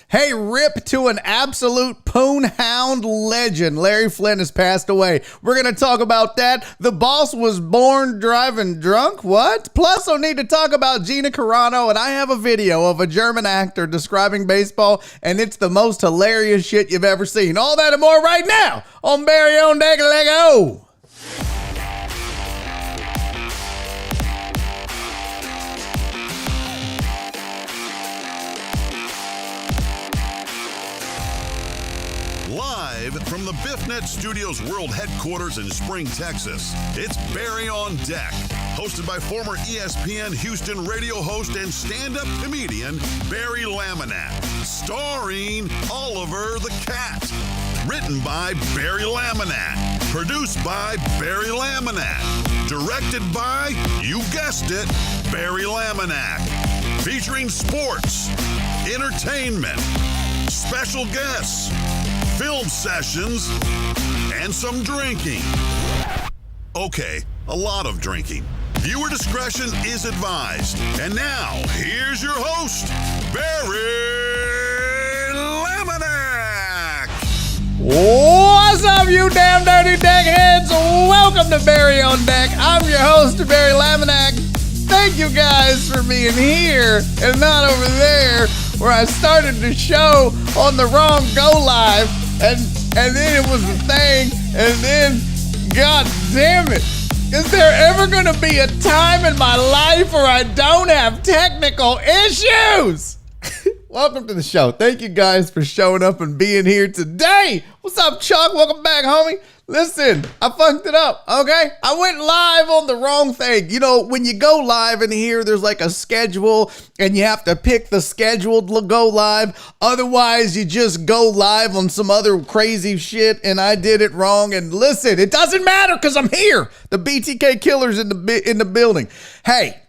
Hey, rip to an absolute poon hound legend. Larry Flynt has passed away. We're going to talk about that. The boss was born driving drunk. What? Plus, I need to talk about Gina Carano, and I have a video of a German actor describing baseball, and it's the most hilarious shit you've ever seen. All that and more right now on Barry on Deck. Lego. Live from the BiffNet Studios World Headquarters in Spring, Texas, it's Barry on Deck, hosted by former ESPN Houston radio host and stand-up comedian Barry Laminack, starring Oliver the Cat. Written by Barry Laminack, produced by Barry Laminack, directed by, you guessed it, Barry Laminack, featuring sports, entertainment, special guests, film sessions, and some drinking. Okay, a lot of drinking. Viewer discretion is advised. And now, here's your host, Barry Laminack. What's up, you damn dirty deckheads? Welcome to Barry on Deck. I'm your host, Barry Laminack. Thank you guys for being here and not over there where I started the show on the wrong go live. And then it was a thing, and then, god damn it, is there ever gonna be a time in my life where I don't have technical issues? Welcome to the show. Thank you guys for showing up and being here today. What's up, Chuck? Welcome back, homie. Listen, I fucked it up, okay? I went live on the wrong thing. You know, when you go live in here, there's like a schedule, and you have to pick the scheduled go live. Otherwise, you just go live on some other crazy shit, and I did it wrong. And listen, it doesn't matter because I'm here. The BTK killer's in the building. Hey,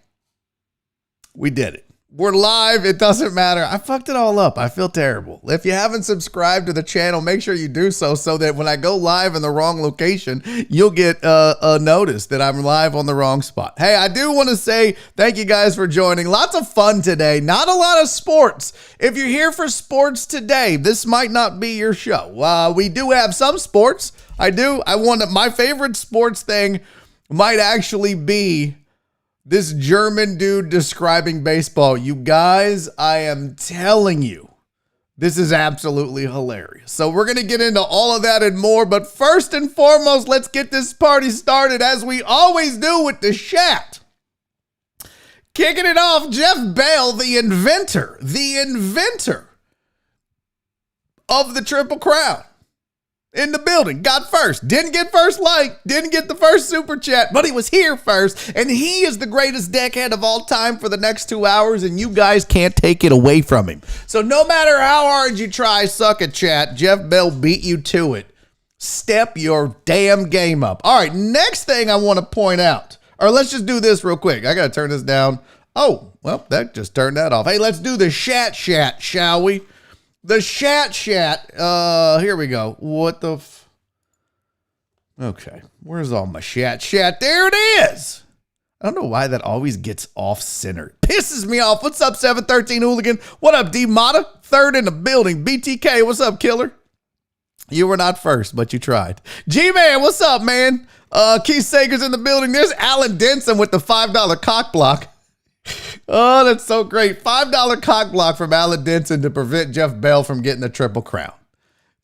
we did it. We're live. It doesn't matter. I fucked it all up. I feel terrible. If you haven't subscribed to the channel, make sure you do so that when I go live in the wrong location, you'll get a notice that I'm live on the wrong spot. Hey, I do want to say thank you guys for joining. Lots of fun today. Not a lot of sports. If you're here for sports today, this might not be your show. We do have some sports. I want my favorite sports thing might actually be this German dude describing baseball. You guys, I am telling you, this is absolutely hilarious. So we're going to get into all of that and more. But first and foremost, let's get this party started as we always do with the chat. Kicking it off, Jeff Bell, the inventor of the Triple Crown. In the building, got first, didn't get first like, didn't get the first super chat, but he was here first, and he is the greatest deckhead of all time for the next 2 hours, and you guys can't take it away from him. So no matter how hard you try, suck at chat, Jeff Bell beat you to it. Step your damn game up. All right, next thing I want to point out, or let's just do this real quick. I got to turn this down. Oh, well, that just turned that off. Hey, let's do the chat, shall we? The chat. Here we go. What the okay, where's all my chat? There it is. I don't know why that always gets off-center. Pisses me off. What's up, 713 Hooligan? What up, D-Mata? Third in the building. BTK, what's up, killer? You were not first, but you tried. G-Man, what's up, man? Keith Sager's in the building. There's Alan Denson with the $5 cock block. Oh, that's so great. $5 cock block from Alan Denson to prevent Jeff Bell from getting the Triple Crown.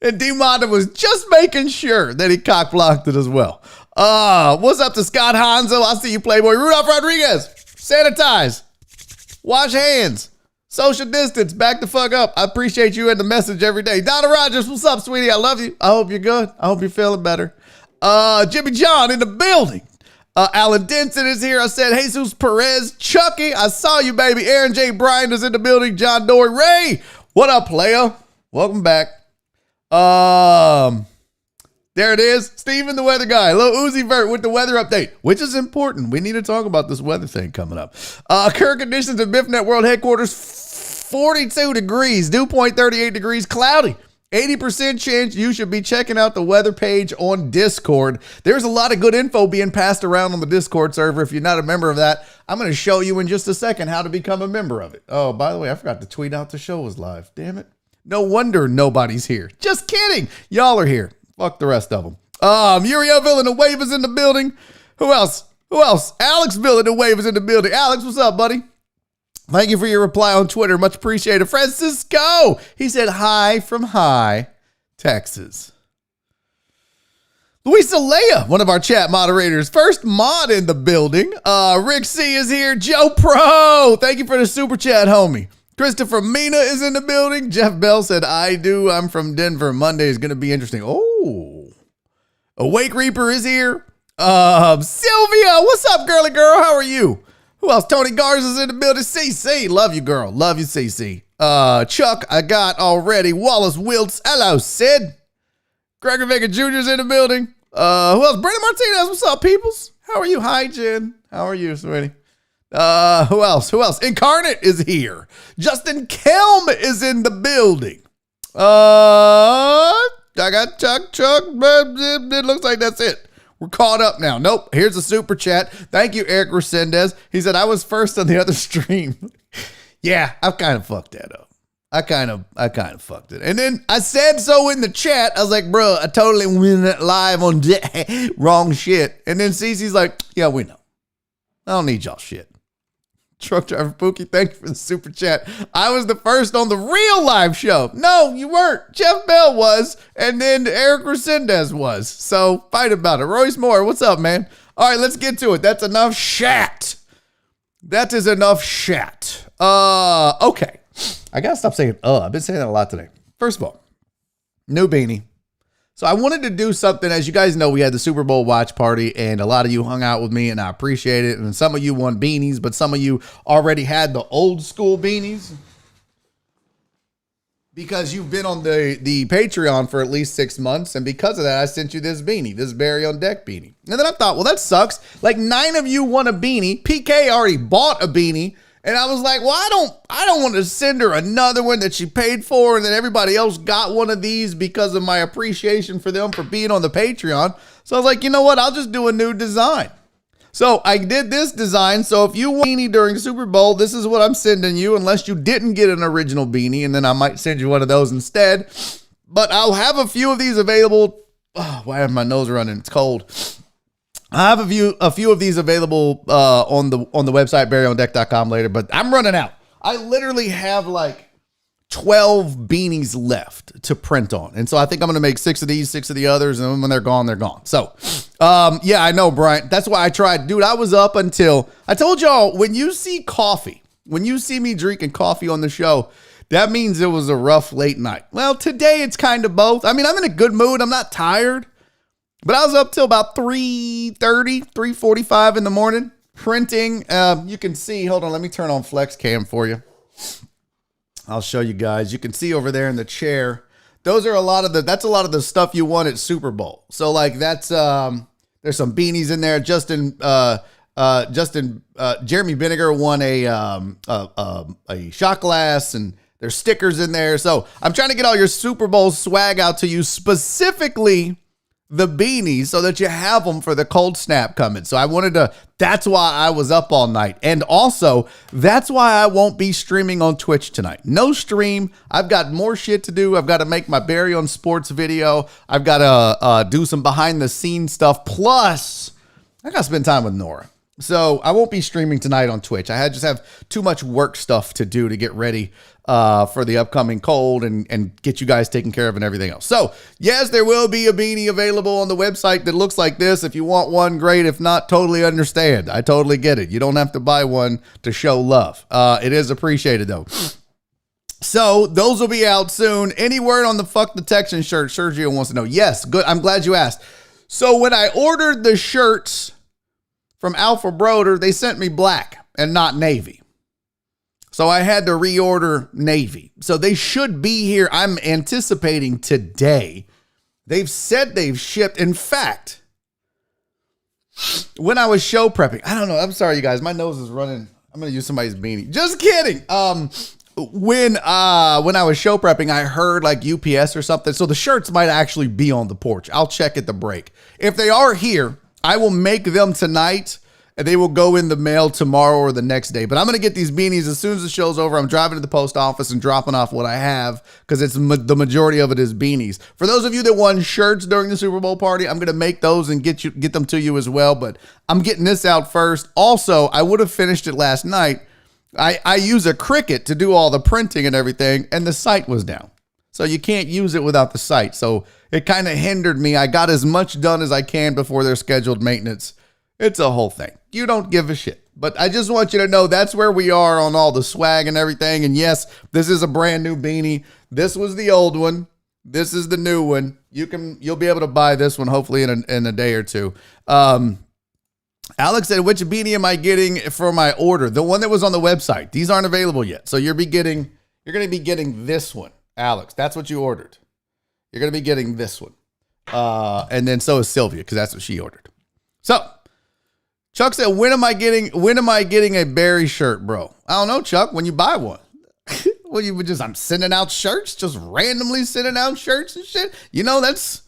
And D-Mata was just making sure that he cock blocked it as well. What's up to Scott Hanzo? I see you, Playboy. Rudolph Rodriguez. Sanitize. Wash hands. Social distance. Back the fuck up. I appreciate you and the message every day. Donna Rogers, what's up, sweetie? I love you. I hope you're good. I hope you're feeling better. Jimmy John in the building. Alan Denson is here. I said, Jesus Perez, Chucky, I saw you, baby. Aaron J. Bryan is in the building. John Dory, Ray, what up, player? Welcome back. There it is. Steven, the weather guy. Lil Uzi Vert with the weather update, which is important. We need to talk about this weather thing coming up. Current conditions at BiffNet World Headquarters, 42 degrees, dew point 38 degrees, cloudy. 80% chance you should be checking out the weather page on Discord. There's a lot of good info being passed around on the Discord server. If you're not a member of that, I'm going to show you in just a second how to become a member of it. Oh, by the way, I forgot to tweet out the show was live. Damn it. No wonder nobody's here. Just kidding. Y'all are here. Fuck the rest of them. Uriel Villanueva is in the building. Who else? Alex Villanueva is in the building. Alex, what's up, buddy? Thank you for your reply on Twitter. Much appreciated. Francisco, he said hi from High, Texas. Luisa Leia, one of our chat moderators, first mod in the building. Rick C is here. Joe Pro, thank you for the super chat, homie. Christopher Mina is in the building. Jeff Bell said, I do. I'm from Denver. Monday is going to be interesting. Oh, Awake Reaper is here. Sylvia, what's up, girly girl? How are you? Who else? Tony Garza's in the building. CC, love you, girl. Love you, CC. Chuck, I got already. Wallace Wiltz. Hello, Sid. Gregor Vega Jr. is in the building. Who else? Brandon Martinez. What's up, peoples? How are you? Hi, Jen. How are you, sweetie? Who else? Incarnate is here. Justin Kelm is in the building. I got Chuck. It looks like that's it. We're caught up now. Nope. Here's a super chat. Thank you, Eric Resendez. He said, I was first on the other stream. Yeah, I've kind of fucked that up. I kind of fucked it. And then I said so in the chat. I was like, bro, I totally went live on wrong shit. And then Cece's like, yeah, we know. I don't need y'all shit. Truck driver Pookie, thank you for the super chat. I was the first on the real live show. No, you weren't. Jeff Bell was, and then Eric Resendez was. So fight about it. Royce Moore, what's up, man? All right, let's get to it. That's enough shat. That is enough shat. Okay. I gotta stop saying I've been saying that a lot today. First of all, new beanie. So I wanted to do something. As you guys know, we had the Super Bowl watch party, and a lot of you hung out with me, and I appreciate it. And some of you won beanies, but some of you already had the old school beanies because you've been on the Patreon for at least 6 months. And because of that, I sent you this beanie, this Barry on Deck beanie. And then I thought, well, that sucks. Like 9 of you won a beanie. PK already bought a beanie. And I was like, well, I don't want to send her another one that she paid for, and then everybody else got one of these because of my appreciation for them for being on the Patreon. So I was like, you know what? I'll just do a new design. So I did this design. So if you want a beanie during Super Bowl, this is what I'm sending you, unless you didn't get an original beanie, and then I might send you one of those instead. But I'll have a few of these available. Oh, why is my nose running? It's cold. I have a few of these available on the website, barryondeck.com later, but I'm running out. I literally have like 12 beanies left to print on. And so I think I'm going to make 6 of these, 6 of the others, and when they're gone, they're gone. So, yeah, I know, Brian. That's why I tried. Dude, I was up until, I told y'all, when you see coffee, when you see me drinking coffee on the show, that means it was a rough late night. Well, today it's kind of both. I mean, I'm in a good mood. I'm not tired. But I was up till about 3:30, 3:45 in the morning printing. You can see, hold on, let me turn on Flex Cam for you. I'll show you guys. You can see over there in the chair. Those are that's a lot of the stuff you won at Super Bowl. So like that's, there's some beanies in there. Jeremy Vinegar won a shot glass, and there's stickers in there. So I'm trying to get all your Super Bowl swag out to you, specifically the beanies, so that you have them for the cold snap coming. So that's why I was up all night. And also, that's why I won't be streaming on Twitch tonight. No stream. I've got more shit to do. I've got to make my Barry on Sports video. I've got to do some behind the scenes stuff. Plus, I got to spend time with Nora. So I won't be streaming tonight on Twitch. I just have too much work stuff to do to get ready for the upcoming cold and get you guys taken care of and everything else. So yes, there will be a beanie available on the website that looks like this. If you want one, great. If not, totally understand. I totally get it. You don't have to buy one to show love. It is appreciated though. So those will be out soon. Any word on the Fuck the Texan shirt? Sergio wants to know. Yes, good. I'm glad you asked. So when I ordered the shirts from Alpha Broder, they sent me black and not navy. So I had to reorder navy. So they should be here. I'm anticipating today. They've said they've shipped. In fact, when I was show prepping, I don't know. I'm sorry, you guys. My nose is running. I'm going to use somebody's beanie. Just kidding. When I was show prepping, I heard like UPS or something. So the shirts might actually be on the porch. I'll check at the break. If they are here, I will make them tonight, and they will go in the mail tomorrow or the next day. But I'm going to get these beanies as soon as the show's over. I'm driving to the post office and dropping off what I have because it's the majority of it is beanies. For those of you that won shirts during the Super Bowl party, I'm going to make those and get them to you as well. But I'm getting this out first. Also, I would have finished it last night. I use a Cricut to do all the printing and everything, and the site was down. So you can't use it without the site. So it kind of hindered me. I got as much done as I can before their scheduled maintenance. It's a whole thing. You don't give a shit. But I just want you to know that's where we are on all the swag and everything. And yes, this is a brand new beanie. This was the old one. This is the new one. You'll be able to buy this one hopefully in a day or two. Alex said, which beanie am I getting for my order? The one that was on the website. These aren't available yet. So you're going to be getting this one. Alex, that's what you ordered. You're going to be getting this one. And then so is Sylvia, because that's what she ordered. So Chuck said, when am I getting a Barry shirt, bro? I don't know, Chuck, when you buy one. Well, I'm sending out shirts, just randomly sending out shirts and shit. You know, that's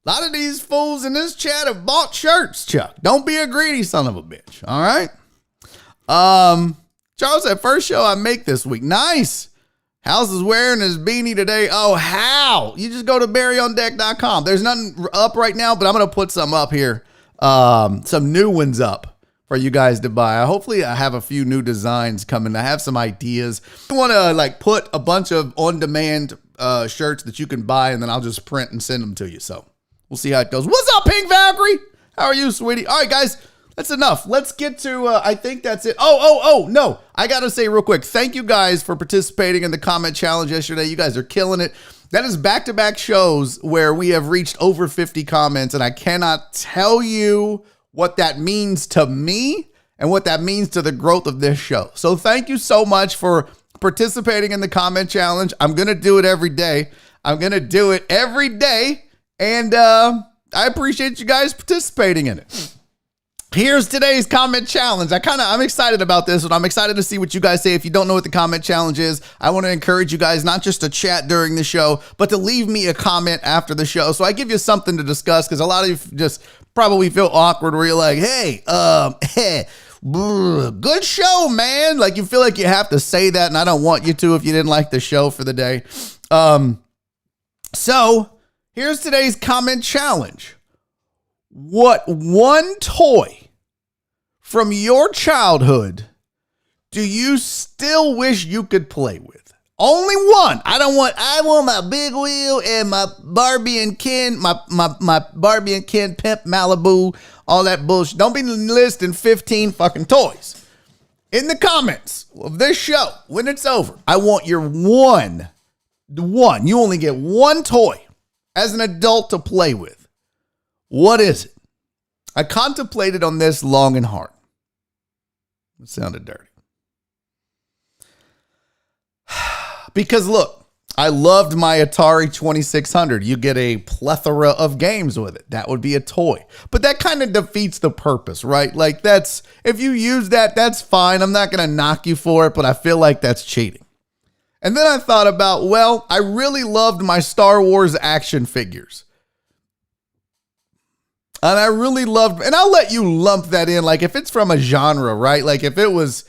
a lot of these fools in this chat have bought shirts, Chuck. Don't be a greedy son of a bitch. All right. Charles said, first show I make this week. Nice. House is wearing his beanie today. Oh, how? You just go to barryondeck.com. There's nothing up right now, but I'm going to put some up here. Some new ones up for you guys to buy. Hopefully I have a few new designs coming. I have some ideas. I want to put a bunch of on-demand shirts that you can buy, and then I'll just print and send them to you. So we'll see how it goes. What's up, Pink Valkyrie? How are you, sweetie? All right, guys. That's enough. Let's get to, I think that's it. No. I got to say real quick, thank you guys for participating in the comment challenge yesterday. You guys are killing it. That is back-to-back shows where we have reached over 50 comments, and I cannot tell you what that means to me and what that means to the growth of this show. So thank you so much for participating in the comment challenge. I'm going to do it every day. And I appreciate you guys participating in it. Here's today's comment challenge. I'm excited about this one. I'm excited to see what you guys say. If you don't know what the comment challenge is, I want to encourage you guys not just to chat during the show, but to leave me a comment after the show. So I give you something to discuss, because a lot of you just probably feel awkward where you're like, hey, good show, man. Like you feel like you have to say that, and I don't want you to if you didn't like the show for the day. So here's today's comment challenge. What one toy from your childhood do you still wish you could play with? Only one. I want my big wheel and my Barbie and Ken, my Barbie and Ken Pimp Malibu, all that bullshit. Don't be listing 15 fucking toys. In the comments of this show, when it's over, I want your one. You only get one toy as an adult to play with. What is it? I contemplated on this long and hard. It sounded dirty. Because look, I loved my Atari 2600. You get a plethora of games with it. That would be a toy. But that kind of defeats the purpose, right? Like if you use that, that's fine. I'm not going to knock you for it, but I feel like that's cheating. And then I thought about, I really loved my Star Wars action figures. And I really loved, and I'll let you lump that in, like if it's from a genre, right? Like if it was,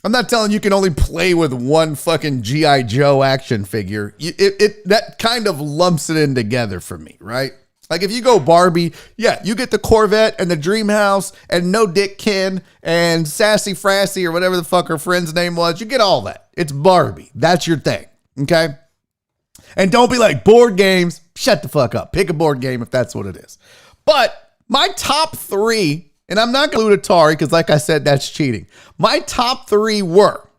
I'm not telling you can only play with one fucking G.I. Joe action figure. That kind of lumps it in together for me, right? Like if you go Barbie, you get the Corvette and the Dream House and No Dick Ken and Sassy Frassy or whatever the fuck her friend's name was. You get all that. It's Barbie. That's your thing, okay? And don't be like, board games. Shut the fuck up. Pick a board game if that's what it is. But my top three, and I'm not going to include Atari because like I said, that's cheating. My top three were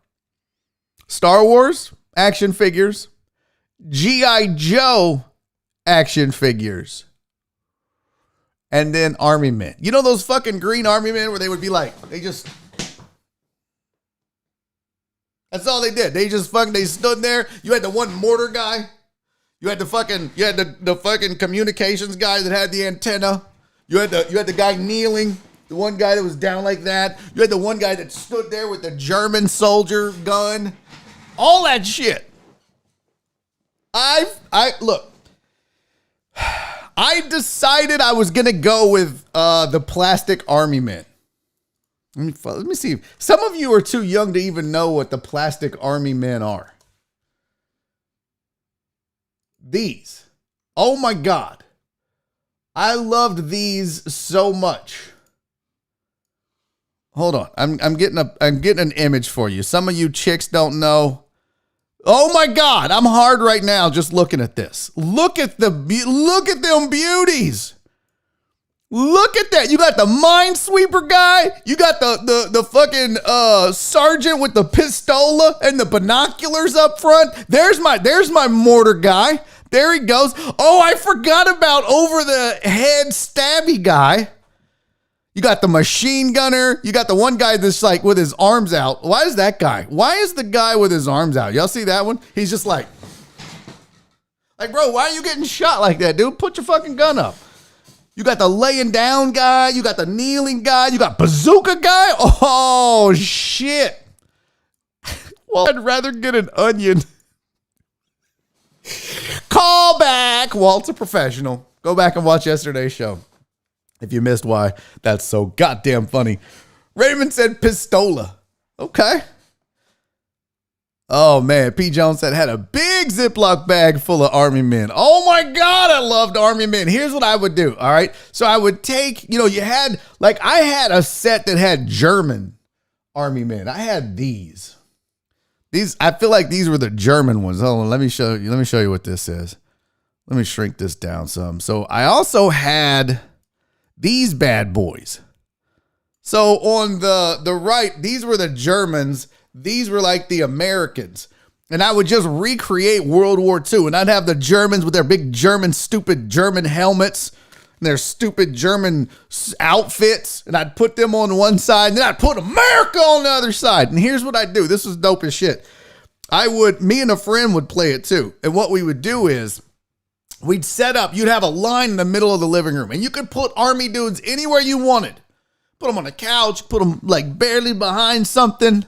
Star Wars action figures, G.I. Joe action figures, and then Army Men. You know those fucking green Army Men where they would be like, that's all they did. They stood there. You had the one mortar guy. You had the fucking communications guy that had the antenna. You had the guy kneeling, the one guy that was down like that. You had the one guy that stood there with the German soldier gun. All that shit. I decided I was gonna go with the plastic Army Men. Let me see. Some of you are too young to even know what the plastic army men are. These. Oh my God. I loved these so much. Hold on. I'm getting an image for you. Some of you chicks don't know. Oh my God. I'm hard right now just looking at this. Look at them beauties. Look at that. You got the minesweeper guy. You got the fucking sergeant with the pistola and the binoculars up front. There's my mortar guy. There he goes. Oh, I forgot about over the head stabby guy. You got the machine gunner. You got the one guy that's like with his arms out. Why is that guy? Why is the guy with his arms out? Y'all see that one? He's just like, bro, why are you getting shot like that, dude? Put your fucking gun up. You got the laying down guy. You got the kneeling guy. You got bazooka guy. Oh, shit. Well, I'd rather get an onion. Call back. Walt's a professional. Go back and watch yesterday's show if you missed why that's so goddamn funny. Raymond said pistola. Okay. Oh, man. P. Jones said had a big Ziploc bag full of army men. Oh, my God. I loved army men. Here's what I would do. All right. So I would take, you had, I had a set that had German army men. I had these. I feel like these were the German ones. Hold on. Let me show you what this is. Let me shrink this down some. So I also had these bad boys. So on the right, these were the Germans. These were like the Americans. And I would just recreate World War II. And I'd have the Germans with their big stupid German helmets and their stupid German outfits. And I'd put them on one side. And then I'd put America on the other side. And here's what I'd do. This was dope as shit. Me and a friend would play it too. And what we would do is we'd set up, you'd have a line in the middle of the living room. And you could put army dudes anywhere you wanted. Put them on a couch. Put them barely behind something.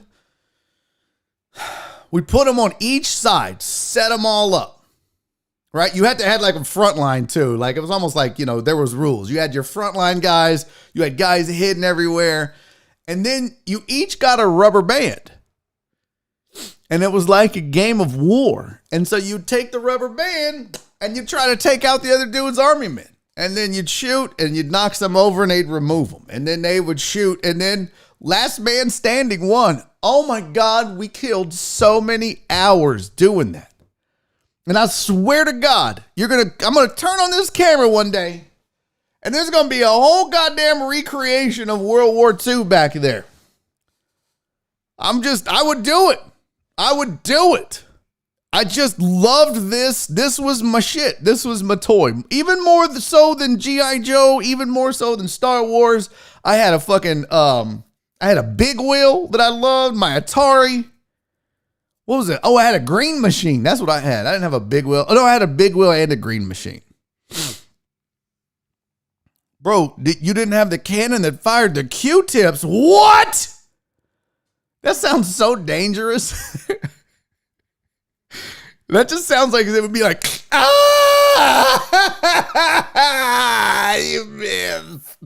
We put them on each side, set them all up, right? You had to have a front line too. It was almost like, there was rules. You had your frontline guys, you had guys hidden everywhere, and then you each got a rubber band. And it was like a game of war. And so you'd take the rubber band and you'd try to take out the other dude's army men. And then you'd shoot and you'd knock some over and they'd remove them. And then they would shoot and then last man standing won. Oh my God, we killed so many hours doing that. And I swear to God, I'm going to turn on this camera one day and there's going to be a whole goddamn recreation of World War II back there. I would do it. I would do it. I just loved this. This was my shit. This was my toy. Even more so than G.I. Joe, even more so than Star Wars. I had a big wheel that I loved, my Atari. What was it? Oh, I had a green machine. That's what I had. I didn't have a big wheel. Oh, no, I had a big wheel and a green machine. Bro, you didn't have the cannon that fired the Q-tips. What? That sounds so dangerous. That just sounds like it would be like, you missed.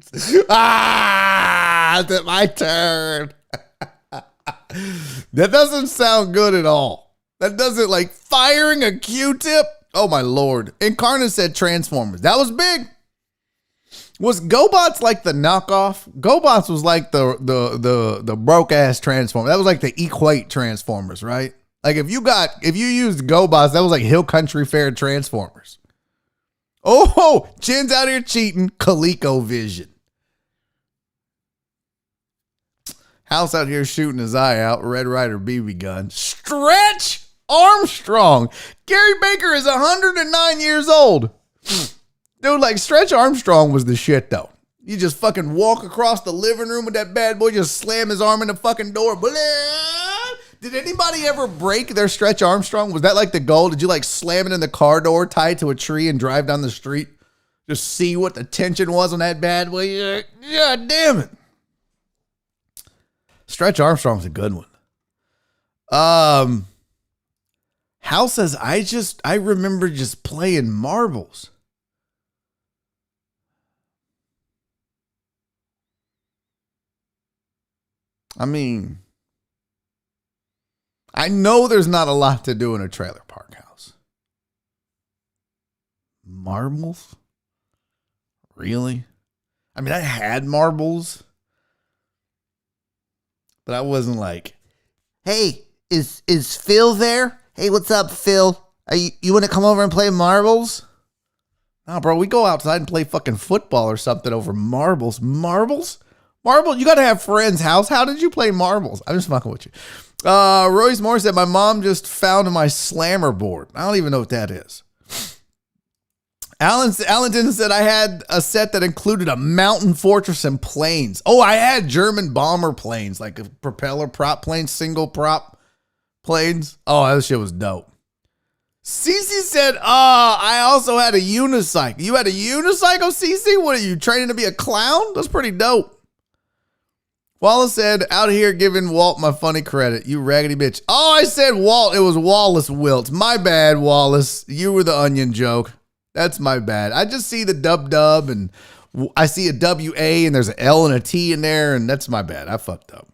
That's my turn. That doesn't sound good at all. That doesn't firing a Q-tip. Oh my Lord. Incarnate said Transformers. That was big. Was GoBots like the knockoff? GoBots was like the broke ass Transformers. That was like the Equate Transformers, right? If you used GoBots, that was like Hill Country Fair Transformers. Oh, Chin's out here cheating. ColecoVision. House out here shooting his eye out. Red Ryder BB gun. Stretch Armstrong. Gary Baker is 109 years old. Dude, Stretch Armstrong was the shit, though. You just fucking walk across the living room with that bad boy, just slam his arm in the fucking door. Blah. Did anybody ever break their Stretch Armstrong? Was that the goal? Did you slam it in the car door, tie it to a tree, and drive down the street? Just see what the tension was on that bad boy? God damn it. Stretch Armstrong's a good one. Hal says, I remember just playing marbles. I mean, I know there's not a lot to do in a trailer park house. Marbles? Really? I mean, I had marbles, but I wasn't like, hey, is Phil there? Hey, what's up, Phil? You want to come over and play marbles? No, bro, we go outside and play fucking football or something over marbles. Marbles? Marble? You got to have friends' house. How did you play marbles? I'm just fucking with you. Royce Moore said, my mom just found my slammer board. I don't even know what that is. Allenton said, I had a set that included a mountain fortress and planes. Oh, I had German bomber planes, like a propeller prop plane, single prop planes. Oh, that shit was dope. Cece said, I also had a unicycle. You had a unicycle, Cece? What are you, training to be a clown? That's pretty dope. Wallace said, out here giving Walt my funny credit. You raggedy bitch. Oh, I said Walt. It was Wallace Wilt. My bad, Wallace. You were the onion joke. That's my bad. I just see the dub and I see a W-A and there's an L and a T in there, and that's my bad. I fucked up.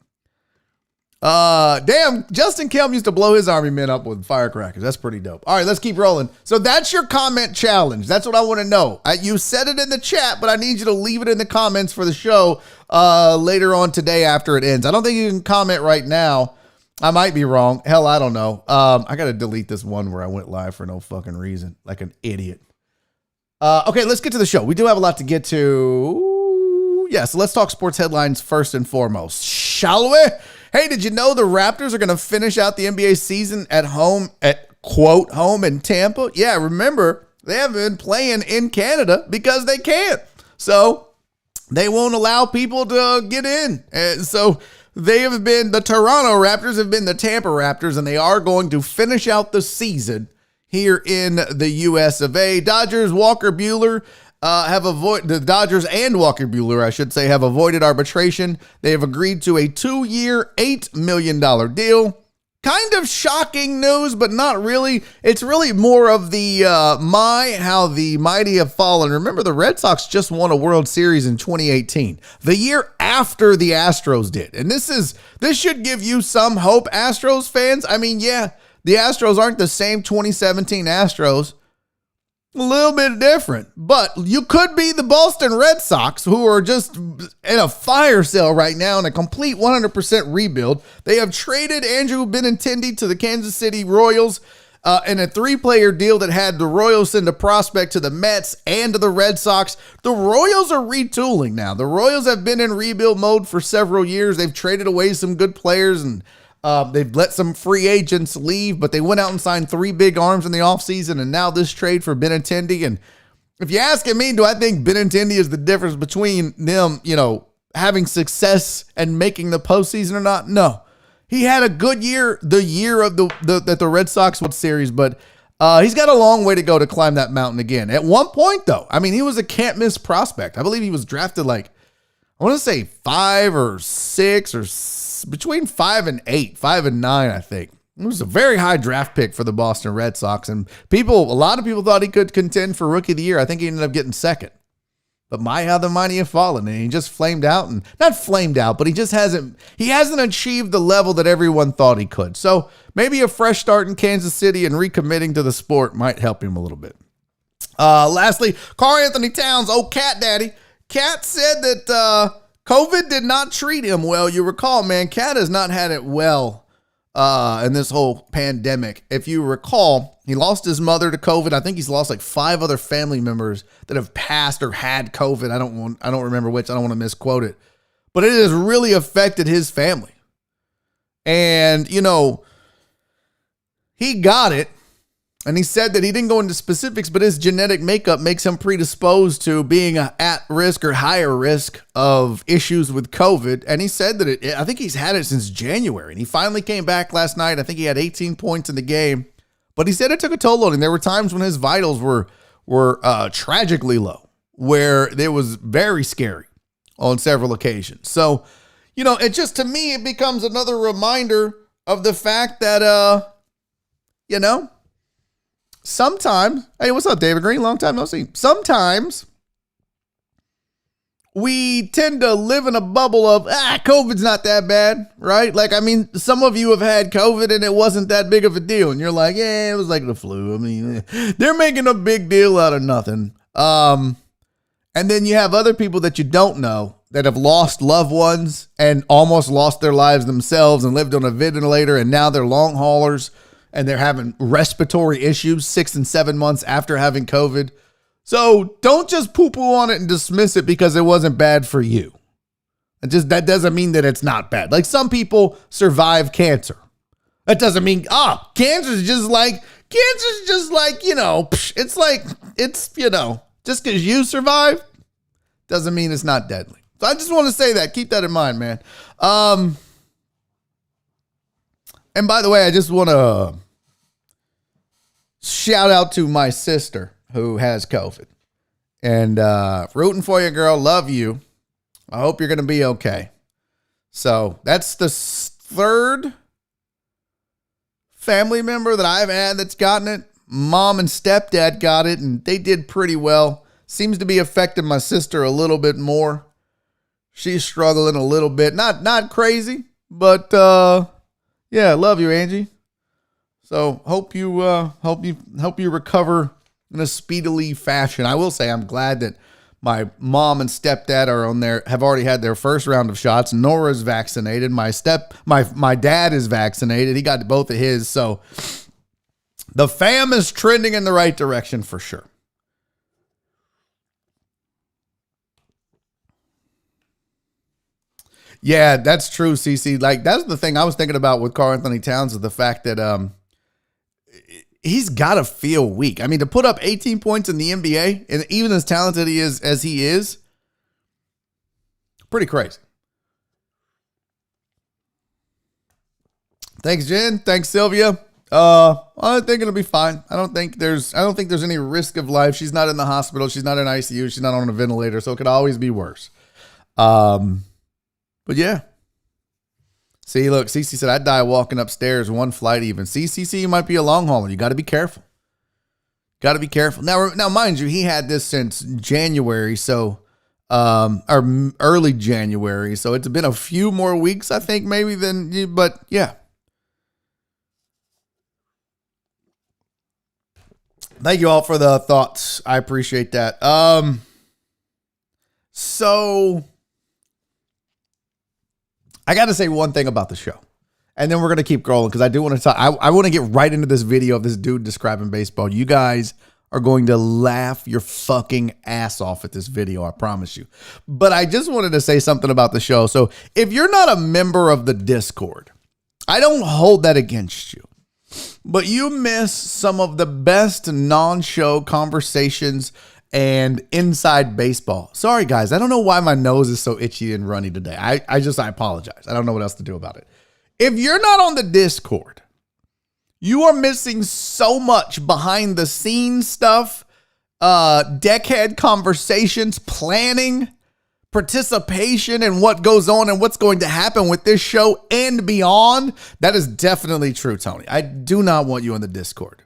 Damn, Justin Kelm used to blow his army men up with firecrackers. That's pretty dope. All right, let's keep rolling. So that's your comment challenge. That's what I want to know. You said it in the chat, but I need you to leave it in the comments for the show later on today after it ends. I don't think you can comment right now. I might be wrong. Hell, I don't know. I got to delete this one where I went live for no fucking reason, like an idiot. Okay, let's get to the show. We do have a lot to get to. Yeah, so let's talk sports headlines first and foremost, shall we? Hey, did you know the Raptors are going to finish out the NBA season at home, at quote, home in Tampa? Yeah, remember, they haven't been playing in Canada because they can't. So they won't allow people to get in. And so the Toronto Raptors have been the Tampa Raptors, and they are going to finish out the season here in the US of A. Dodgers and Walker Buehler, have avoided arbitration. They have agreed to a 2-year, $8 million deal. Kind of shocking news, but not really. It's really more of the how the mighty have fallen. Remember, the Red Sox just won a World Series in 2018, the year after the Astros did. And this should give you some hope, Astros fans. I mean, yeah, the Astros aren't the same 2017 Astros. A little bit different, but you could be the Boston Red Sox, who are just in a fire sale right now in a complete 100% rebuild. They have traded Andrew Benintendi to the Kansas City Royals in a 3-player deal that had the Royals send a prospect to the Mets and to the Red Sox. The Royals are retooling now. The Royals have been in rebuild mode for several years. They've traded away some good players, and they've let some free agents leave, but they went out and signed 3 big arms in the offseason, and now this trade for Benintendi. And if you're asking me, do I think Benintendi is the difference between them, having success and making the postseason or not? No. He had a good year, the year of the Red Sox World Series, but he's got a long way to go to climb that mountain again. At one point, though, I mean, he was a can't-miss prospect. I believe he was drafted I want to say 5 or 6 or between 5 and 8, 5 and 9, I think. It was a very high draft pick for the Boston Red Sox, and a lot of people thought he could contend for Rookie of the Year. I think he ended up getting second. But how the mighty have fallen, and he just flamed out, and not flamed out, but he hasn't achieved the level that everyone thought he could. So maybe a fresh start in Kansas City and recommitting to the sport might help him a little bit. Lastly, Karl Anthony Towns, Cat Daddy. Cat said that COVID did not treat him well. You recall, man, Cat has not had it well in this whole pandemic. If you recall, he lost his mother to COVID. I think he's lost 5 other family members that have passed or had COVID. I don't remember which. I don't want to misquote it. But it has really affected his family. And, he got it. And he said that he didn't go into specifics, but his genetic makeup makes him predisposed to being at risk or higher risk of issues with COVID. And he said that I think he's had it since January. And he finally came back last night. I think he had 18 points in the game. But he said it took a toll on him. There were times when his vitals were tragically low, where it was very scary on several occasions. So, it just, to me, it becomes another reminder of the fact that, sometimes, hey, what's up, David Green? Long time no see. Sometimes we tend to live in a bubble of, COVID's not that bad, right? Like, I mean, some of you have had COVID and it wasn't that big of a deal. And you're like, yeah, it was like the flu. I mean, they're making a big deal out of nothing. And then you have other people that you don't know that have lost loved ones and almost lost their lives themselves and lived on a ventilator. And now they're long haulers and they're having respiratory issues 6 and 7 months after having COVID. So don't just poo-poo on it and dismiss it because it wasn't bad for you. That doesn't mean that it's not bad. Like some people survive cancer. That doesn't mean, cancer's just like, just because you survive doesn't mean it's not deadly. So I just want to say that. Keep that in mind, man. And by the way, I just want to shout out to my sister who has COVID. And rooting for you, girl. Love you. I hope you're going to be okay. So that's the third family member that I've had that's gotten it. Mom and stepdad got it, and they did pretty well. Seems to be affecting my sister a little bit more. She's struggling a little bit. Not crazy, but yeah, love you, Angie. So hope you recover in a speedily fashion. I will say I'm glad that my mom and stepdad are on there, have already had their first round of shots. Nora's vaccinated. My dad is vaccinated. He got both of his. So the fam is trending in the right direction for sure. Yeah, that's true, CC. Like, that's the thing I was thinking about with Karl Anthony Towns is the fact that he's got to feel weak. I mean, to put up 18 points in the NBA, and even as talented as he is, pretty crazy. Thanks, Jen. Thanks, Sylvia. I think it'll be fine. I don't think there's any risk of life. She's not in the hospital. She's not in ICU. She's not on a ventilator, so it could always be worse. But yeah. See, look, CC said, I'd die walking upstairs one flight even. CC, you might be a long hauler. You got to be careful. Got to be careful. Now, mind you, he had this since January, so, or early January. So it's been a few more weeks, I think, maybe but yeah. Thank you all for the thoughts. I appreciate that. So I got to say one thing about the show, and then we're going to keep rolling because I do want to talk. I want to get right into this video of this dude describing baseball. You guys are going to laugh your fucking ass off at this video. I promise you. But I just wanted to say something about the show. So if you're not a member of the Discord, I don't hold that against you, but you miss some of the best non-show conversations and inside baseball. Sorry, guys. I don't know why my nose is so itchy and runny today. I apologize. I don't know what else to do about it. If you're not on the Discord, you are missing so much behind the scenes stuff, deckhead conversations, planning, participation, and what goes on and what's going to happen with this show and beyond. That is definitely true, Tony. I do not want you on the Discord.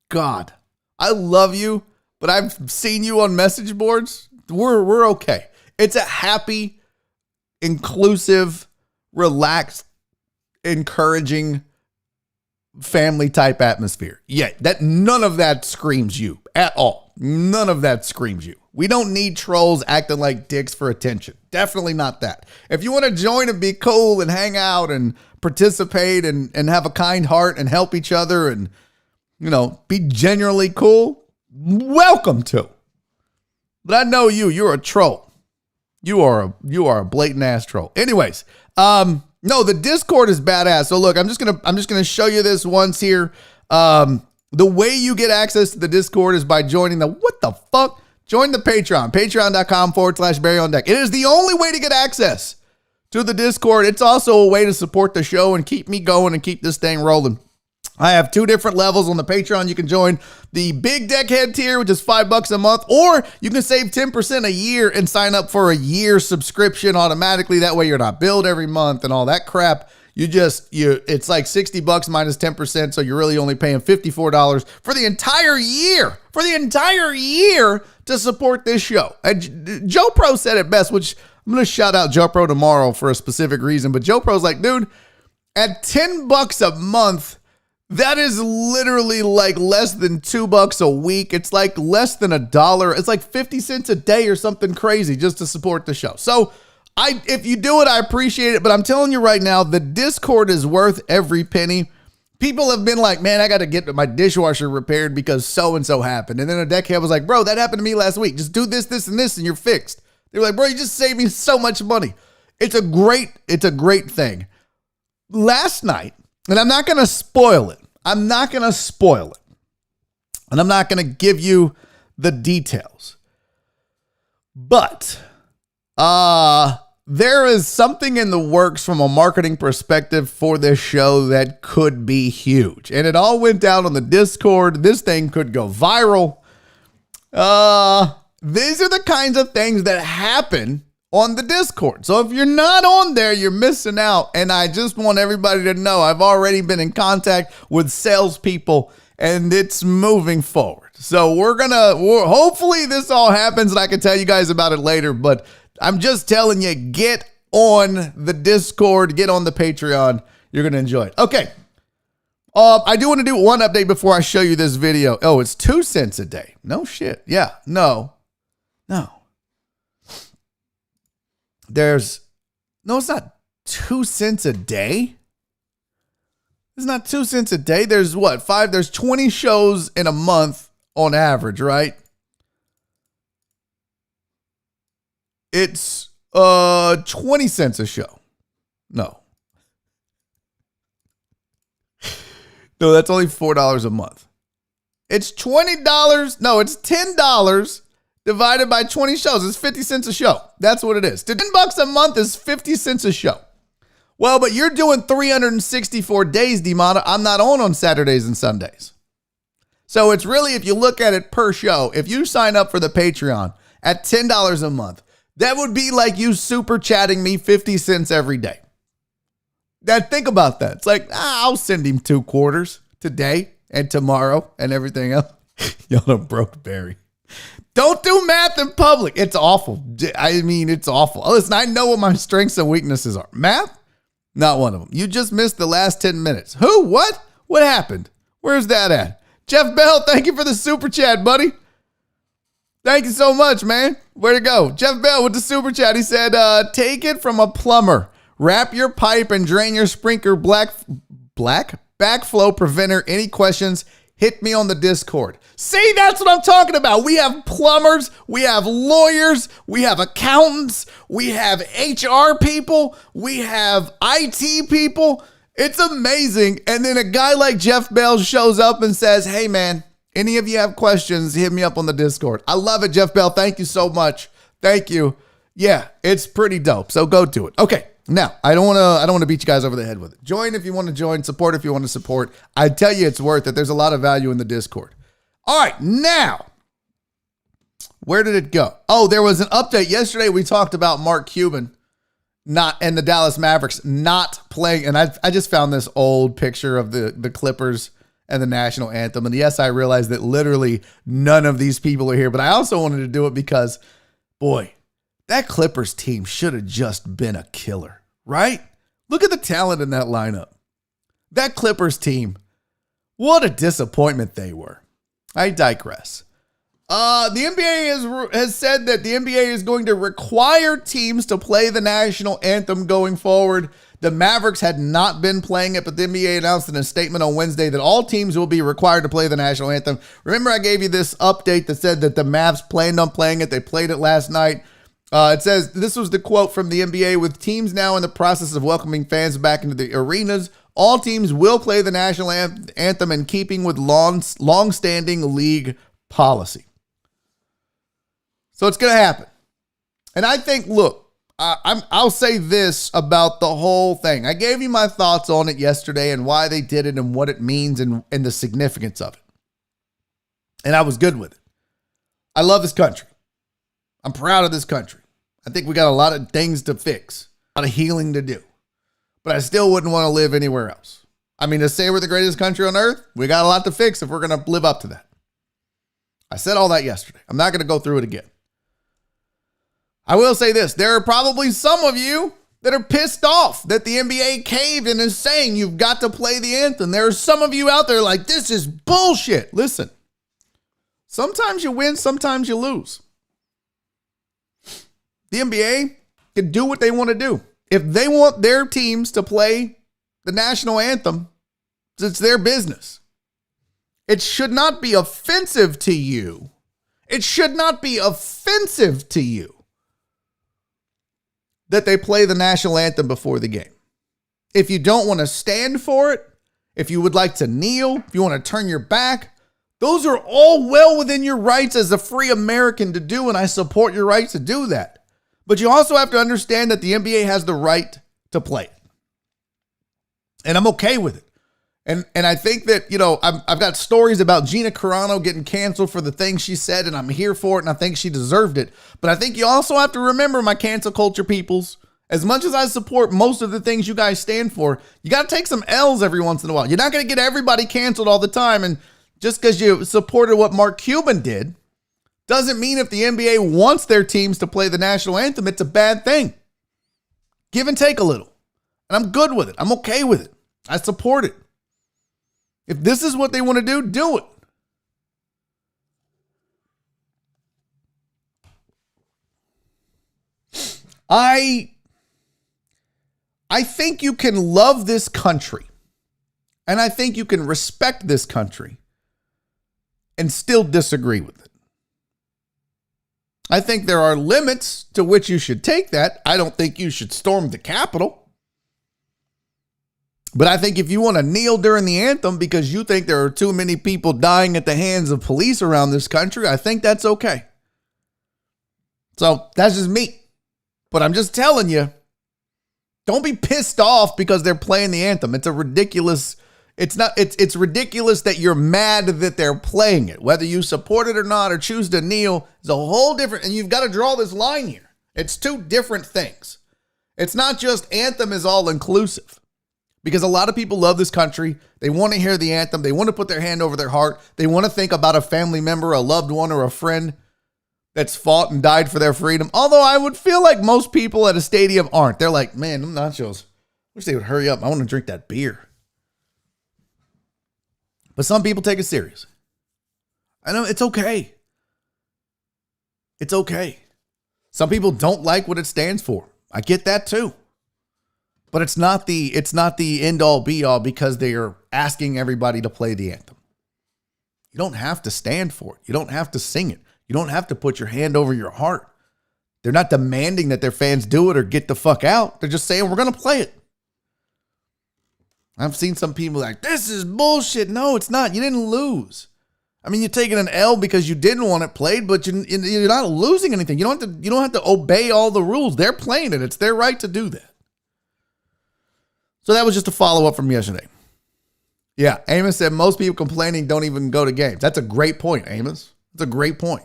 God, I love you, but I've seen you on message boards. We're okay. It's a happy, inclusive, relaxed, encouraging family type atmosphere. Yeah, none of that screams you at all. None of that screams you. We don't need trolls acting like dicks for attention. Definitely not that. If you want to join and be cool and hang out and participate and have a kind heart and help each other and, be genuinely cool, welcome to. But I know you're a troll. You are a blatant ass troll. Anyways, no, the Discord is badass. So look, I'm just gonna show you this once here. The way you get access to the Discord is by joining join the Patreon, patreon.com/BarryOnDeck. It is the only way to get access to the Discord. It's also a way to support the show and keep me going and keep this thing rolling. I have 2 different levels on the Patreon. You can join the big Deckhead tier, which is $5 a month, or you can save 10% a year and sign up for a year subscription automatically. That way you're not billed every month and all that crap. It's like $60 minus 10%. So you're really only paying $54 for the entire year to support this show. And Joe Pro said it best, which I'm going to shout out Joe Pro tomorrow for a specific reason. But Joe Pro's like, dude, at $10 a month, that is literally like less than $2 a week. It's like less than $1. It's like 50 cents a day or something crazy just to support the show. So if you do it, I appreciate it. But I'm telling you right now, the Discord is worth every penny. People have been like, man, I got to get my dishwasher repaired because so-and-so happened. And then a deckhead was like, bro, that happened to me last week. Just do this, this, and this, and you're fixed. They were like, bro, you just saved me so much money. It's a great thing. Last night, and I'm not going to spoil it. And I'm not going to give you the details. But there is something in the works from a marketing perspective for this show that could be huge. And it all went down on the Discord. This thing could go viral. These are the kinds of things that happen on the Discord. So if you're not on there, you're missing out. And I just want everybody to know I've already been in contact with salespeople and it's moving forward. So hopefully this all happens and I can tell you guys about it later. But I'm just telling you, get on the Discord, get on the Patreon. You're going to enjoy it. Okay. I do want to do one update before I show you this video. Oh, it's 2 cents a day. No shit. Yeah. No. It's not 2 cents a day. It's not 2 cents a day. There's there's 20 shows in a month on average, right? It's 20 cents a show. No, that's only $4 a month. It's $20. No, it's $10 divided by 20 shows. It's 50 cents a show. That's what it is. $10 a month is 50 cents a show. Well, but you're doing 364 days, Demata. I'm not on Saturdays and Sundays. So it's really, if you look at it per show, if you sign up for the Patreon at $10 a month, that would be like you super chatting me 50 cents every day. Now think about that. It's like, I'll send him 2 quarters today and tomorrow and everything else. Y'all done broke Barry. Don't do math in public. It's awful. I mean, it's awful. Listen, I know what my strengths and weaknesses are. Math, not one of them. You just missed the last 10 minutes. Who? What? What happened? Where's that at? Jeff Bell, thank you for the super chat, buddy. Thank you so much, man. Way to go. Jeff Bell with the super chat. He said, take it from a plumber. Wrap your pipe and drain your sprinkler backflow preventer. Any questions? Hit me on the Discord. See, that's what I'm talking about. We have plumbers, we have lawyers, we have accountants, we have HR people, we have IT people. It's amazing. And then a guy like Jeff Bell shows up and says, hey, man, any of you have questions, hit me up on the Discord. I love it, Jeff Bell. Thank you so much. Thank you. Yeah, it's pretty dope. So go do it. Okay. Now, I don't want to beat you guys over the head with it. Join if you want to join, support if you want to support. I tell you it's worth it. There's a lot of value in the Discord. All right, now, where did it go? Oh, there was an update. Yesterday we talked about Mark Cuban and the Dallas Mavericks not playing. And I just found this old picture of the Clippers and the national anthem. And yes, I realize that literally none of these people are here, but I also wanted to do it because, boy, that Clippers team should have just been a killer, right? Look at the talent in that lineup. That Clippers team, what a disappointment they were. I digress. The NBA has said that the NBA is going to require teams to play the national anthem going forward. The Mavericks had not been playing it, but the NBA announced in a statement on Wednesday that all teams will be required to play the national anthem. Remember, I gave you this update that said that the Mavs planned on playing it. They played it last night. It says, this was the quote from the NBA, with teams now in the process of welcoming fans back into the arenas, all teams will play the national anthem in keeping with long-standing league policy. So it's going to happen. And I think, look, I'll say this about the whole thing. I gave you my thoughts on it yesterday and why they did it and what it means and the significance of it. And I was good with it. I love this country. I'm proud of this country. I think we got a lot of things to fix, a lot of healing to do. but I still wouldn't want to live anywhere else. I mean, to say we're the greatest country on earth, we got a lot to fix if we're going to live up to that. I said all that yesterday. I'm not going to go through it again. I will say this. There are probably some of you that are pissed off that the NBA caved and is saying you've got to play the anthem. There are some of you out there like, this is bullshit. Listen, sometimes you win, sometimes you lose. The NBA can do what they want to do. If they want their teams to play the national anthem, it's their business. It should not be offensive to you. It should not be offensive to you that they play the national anthem before the game. If you don't want to stand for it, if you would like to kneel, if you want to turn your back, those are all well within your rights as a free American to do, and I support your right to do that. But you also have to understand that the NBA has the right to play it. And I'm okay with it. And I think that, I've got stories about Gina Carano getting canceled for the things she said, and I'm here for it, and I think she deserved it. But I think you also have to remember, my cancel culture peoples, as much as I support most of the things you guys stand for, you got to take some L's every once in a while. You're not going to get everybody canceled all the time. And just because you supported what Mark Cuban did doesn't mean if the NBA wants their teams to play the national anthem, it's a bad thing. Give and take a little. And I'm good with it. I'm okay with it. I support it. If this is what they want to do it. I think you can love this country, and I think you can respect this country and still disagree with it. I think there are limits to which you should take that. I don't think you should storm the Capitol. But I think if you want to kneel during the anthem because you think there are too many people dying at the hands of police around this country, I think that's okay. So that's just me. But I'm just telling you, don't be pissed off because they're playing the anthem. It's ridiculous that you're mad that they're playing it. Whether you support it or not or choose to kneel is a whole different, and you've got to draw this line here. It's two different things. It's not just anthem is all inclusive. Because a lot of people love this country. They want to hear the anthem. They want to put their hand over their heart. They want to think about a family member, a loved one, or a friend that's fought and died for their freedom. Although I would feel like most people at a stadium aren't. They're like, man, them nachos, wish they would hurry up. I want to drink that beer. But some people take it serious. I know it's okay. It's okay. Some people don't like what it stands for. I get that too. But it's not the end all be all because they are asking everybody to play the anthem. You don't have to stand for it. You don't have to sing it. You don't have to put your hand over your heart. They're not demanding that their fans do it or get the fuck out. They're just saying, we're going to play it. I've seen some people like, this is bullshit. No, it's not. You didn't lose. I mean, you're taking an L because you didn't want it played, but you're not losing anything. You don't have to obey all the rules. They're playing it. It's their right to do that. So that was just a follow-up from yesterday. Yeah, Amos said most people complaining don't even go to games. That's a great point, Amos. That's a great point.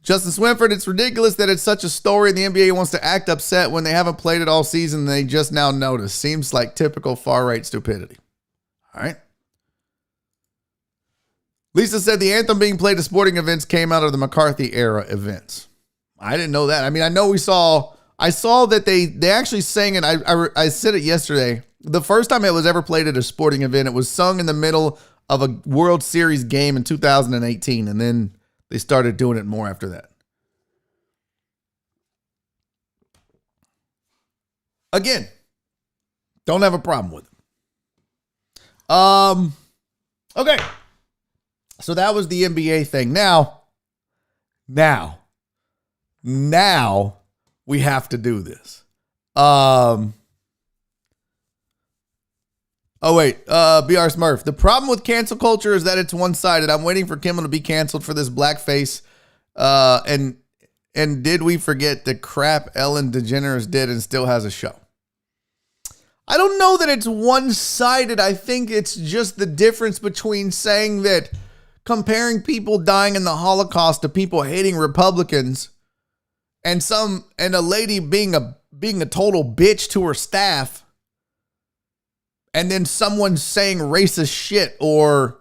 Justin Swinford, it's ridiculous that it's such a story and the NBA wants to act upset when they haven't played it all season and they just now notice. Seems like typical far-right stupidity. All right. Lisa said the anthem being played at sporting events came out of the McCarthy era events. I didn't know that. I mean, I saw that they actually sang it. I said it yesterday. The first time it was ever played at a sporting event, it was sung in the middle of a World Series game in 2018. And then they started doing it more after that. Again, don't have a problem with it. Okay. So that was the NBA thing. Now we have to do this. BR Smurf. The problem with cancel culture is that it's one-sided. I'm waiting for Kimmel to be canceled for this blackface. And did we forget the crap Ellen DeGeneres did and still has a show? I don't know that it's one-sided. I think it's just the difference between saying that comparing people dying in the Holocaust to people hating Republicans and a lady being being a total bitch to her staff and then someone saying racist shit or,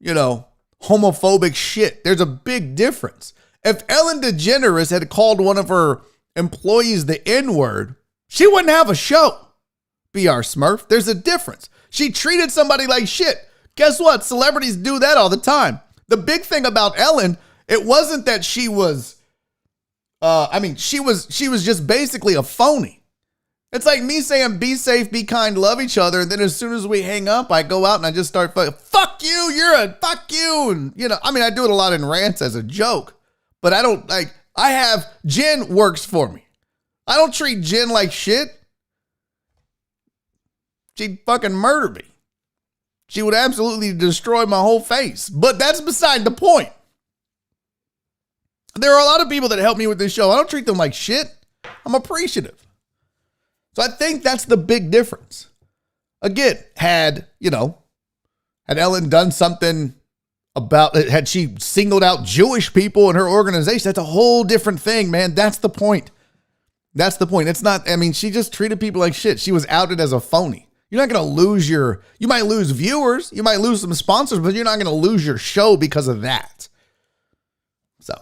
you know, homophobic shit. There's a big difference. If Ellen DeGeneres had called one of her employees the N-word, she wouldn't have a show. BR Smurf. There's a difference. She treated somebody like shit. Guess what? Celebrities do that all the time. The big thing about Ellen, it wasn't that she was, she was just basically a phony. It's like me saying, be safe, be kind, love each other. And then as soon as we hang up, I go out and I just start fuck you, fuck you. And, you know, I do it a lot in rants as a joke, but I don't Jen works for me. I don't treat Jen like shit. She'd fucking murder me. She would absolutely destroy my whole face. But that's beside the point. There are a lot of people that help me with this show. I don't treat them like shit. I'm appreciative. So I think that's the big difference. Again, had Ellen done something about it, had she singled out Jewish people in her organization, that's a whole different thing, man. That's the point. That's the point. It's not, she just treated people like shit. She was outed as a phony. You're not going to lose you might lose viewers, you might lose some sponsors, but you're not going to lose your show because of that. So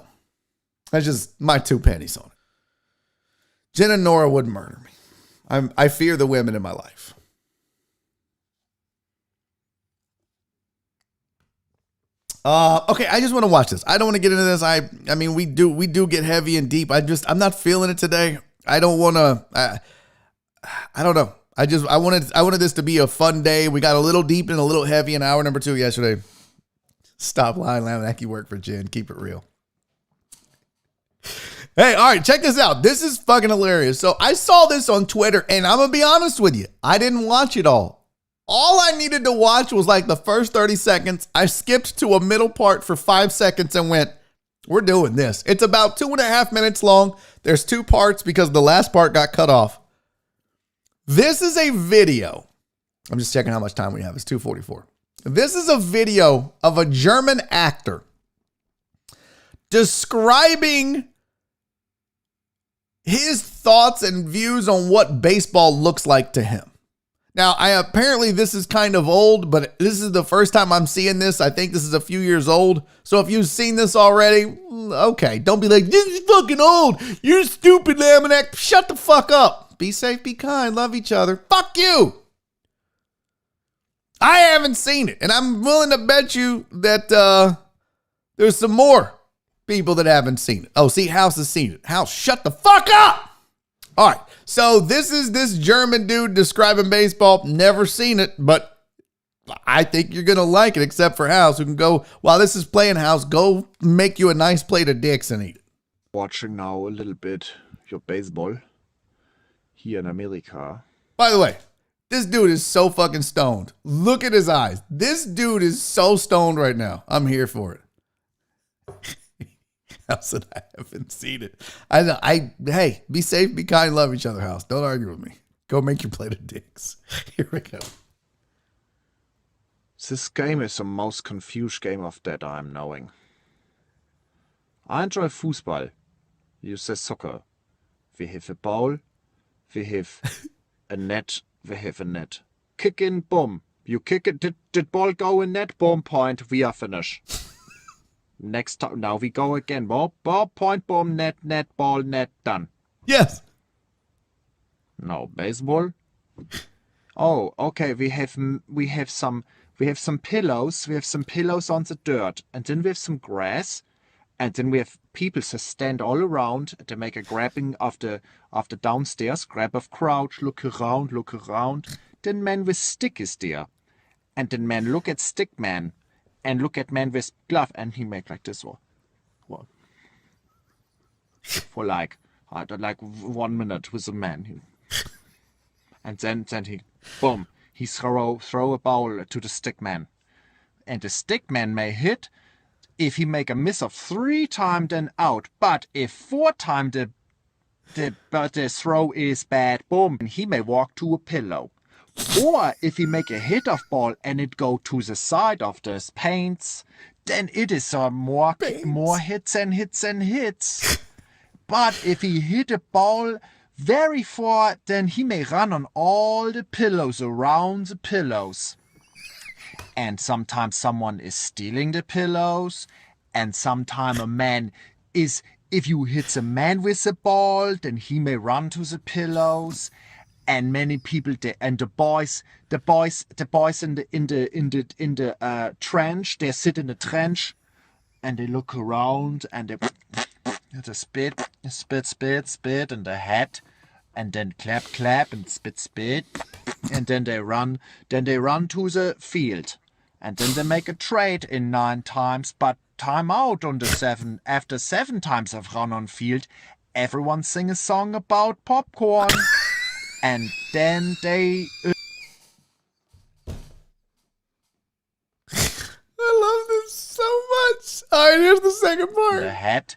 that's just my 2 pennies on it. Jen and Nora would murder me. I fear the women in my life. Okay, I just want to watch this. I don't want to get into this. We do get heavy and deep. I'm not feeling it today. I don't want to, I don't know. I wanted this to be a fun day. We got a little deep and a little heavy in hour number 2 yesterday. Stop lying, Laminacky work for Jen. Keep it real. Hey, all right, check this out. This is fucking hilarious. So I saw this on Twitter, and I'm going to be honest with you. I didn't watch it all. All I needed to watch was like the first 30 seconds. I skipped to a middle part for 5 seconds and went, we're doing this. It's about 2.5 minutes long. There's 2 parts because the last part got cut off. This is a video. I'm just checking how much time we have. It's 2:44. This is a video of a German actor describing his thoughts and views on what baseball looks like to him. Now, apparently this is kind of old, but this is the first time I'm seeing this. I think this is a few years old. So if you've seen this already, okay. Don't be like, this is fucking old. You're stupid, Laminack. Shut the fuck up. Be safe, be kind, love each other. Fuck you. I haven't seen it. And I'm willing to bet you that there's some more people that haven't seen it. Oh, see, House has seen it. House, shut the fuck up. All right. So this is this German dude describing baseball. Never seen it, but I think you're going to like it, except for House, who can go, while this is playing, House, go make you a nice plate of dicks and eat it. Watching now a little bit your baseball here in America. By the way, this dude is so fucking stoned. Look at his eyes. This dude is so stoned right now. I'm here for it. House, and I haven't seen it. Hey, be safe, be kind, love each other, House. Don't argue with me. Go make your plate of dicks. Here we go. This game is the most confused game of that I'm knowing. I enjoy football. You say soccer. We have a ball. We have a net. We have a net. Kick in, boom. You kick it. Did ball go in net? Boom, point. We are finished. Next time, now we go again. Ball, point, boom, net, ball, net, done. Yes. No, baseball. Oh, okay. We have some pillows. We have some pillows on the dirt, and then we have some grass, and then we have people that stand all around to make a grabbing of the downstairs, grab of crouch, look around. Then man with stick is there, and then man look at stick man. And look at man with glove, and he make like this one. What? For like 1 minute with a man. And then he, boom, he throw a ball to the stick man. And the stick man may hit. If he make a miss of 3 times, then out. But if 4 times the throw is bad, boom, and he may walk to a pillow. Or if he make a hit of ball and it go to the side of the paints, then it is more hits and hits and hits. But if he hit a ball very far, then he may run on all the pillows around the pillows. And sometimes someone is stealing the pillows, and sometimes a man is, if you hit a man with a ball, then he may run to the pillows. And many people, and the boys in the trench, they sit in the trench, and they look around, and they spit in the hat, and then clap, and spit, and then they run to the field, and then they make a trade in 9 times, but time out on the 7. After 7 times of run on field, everyone sing a song about popcorn. And then they... I love this so much. All right, here's the second part. The hat,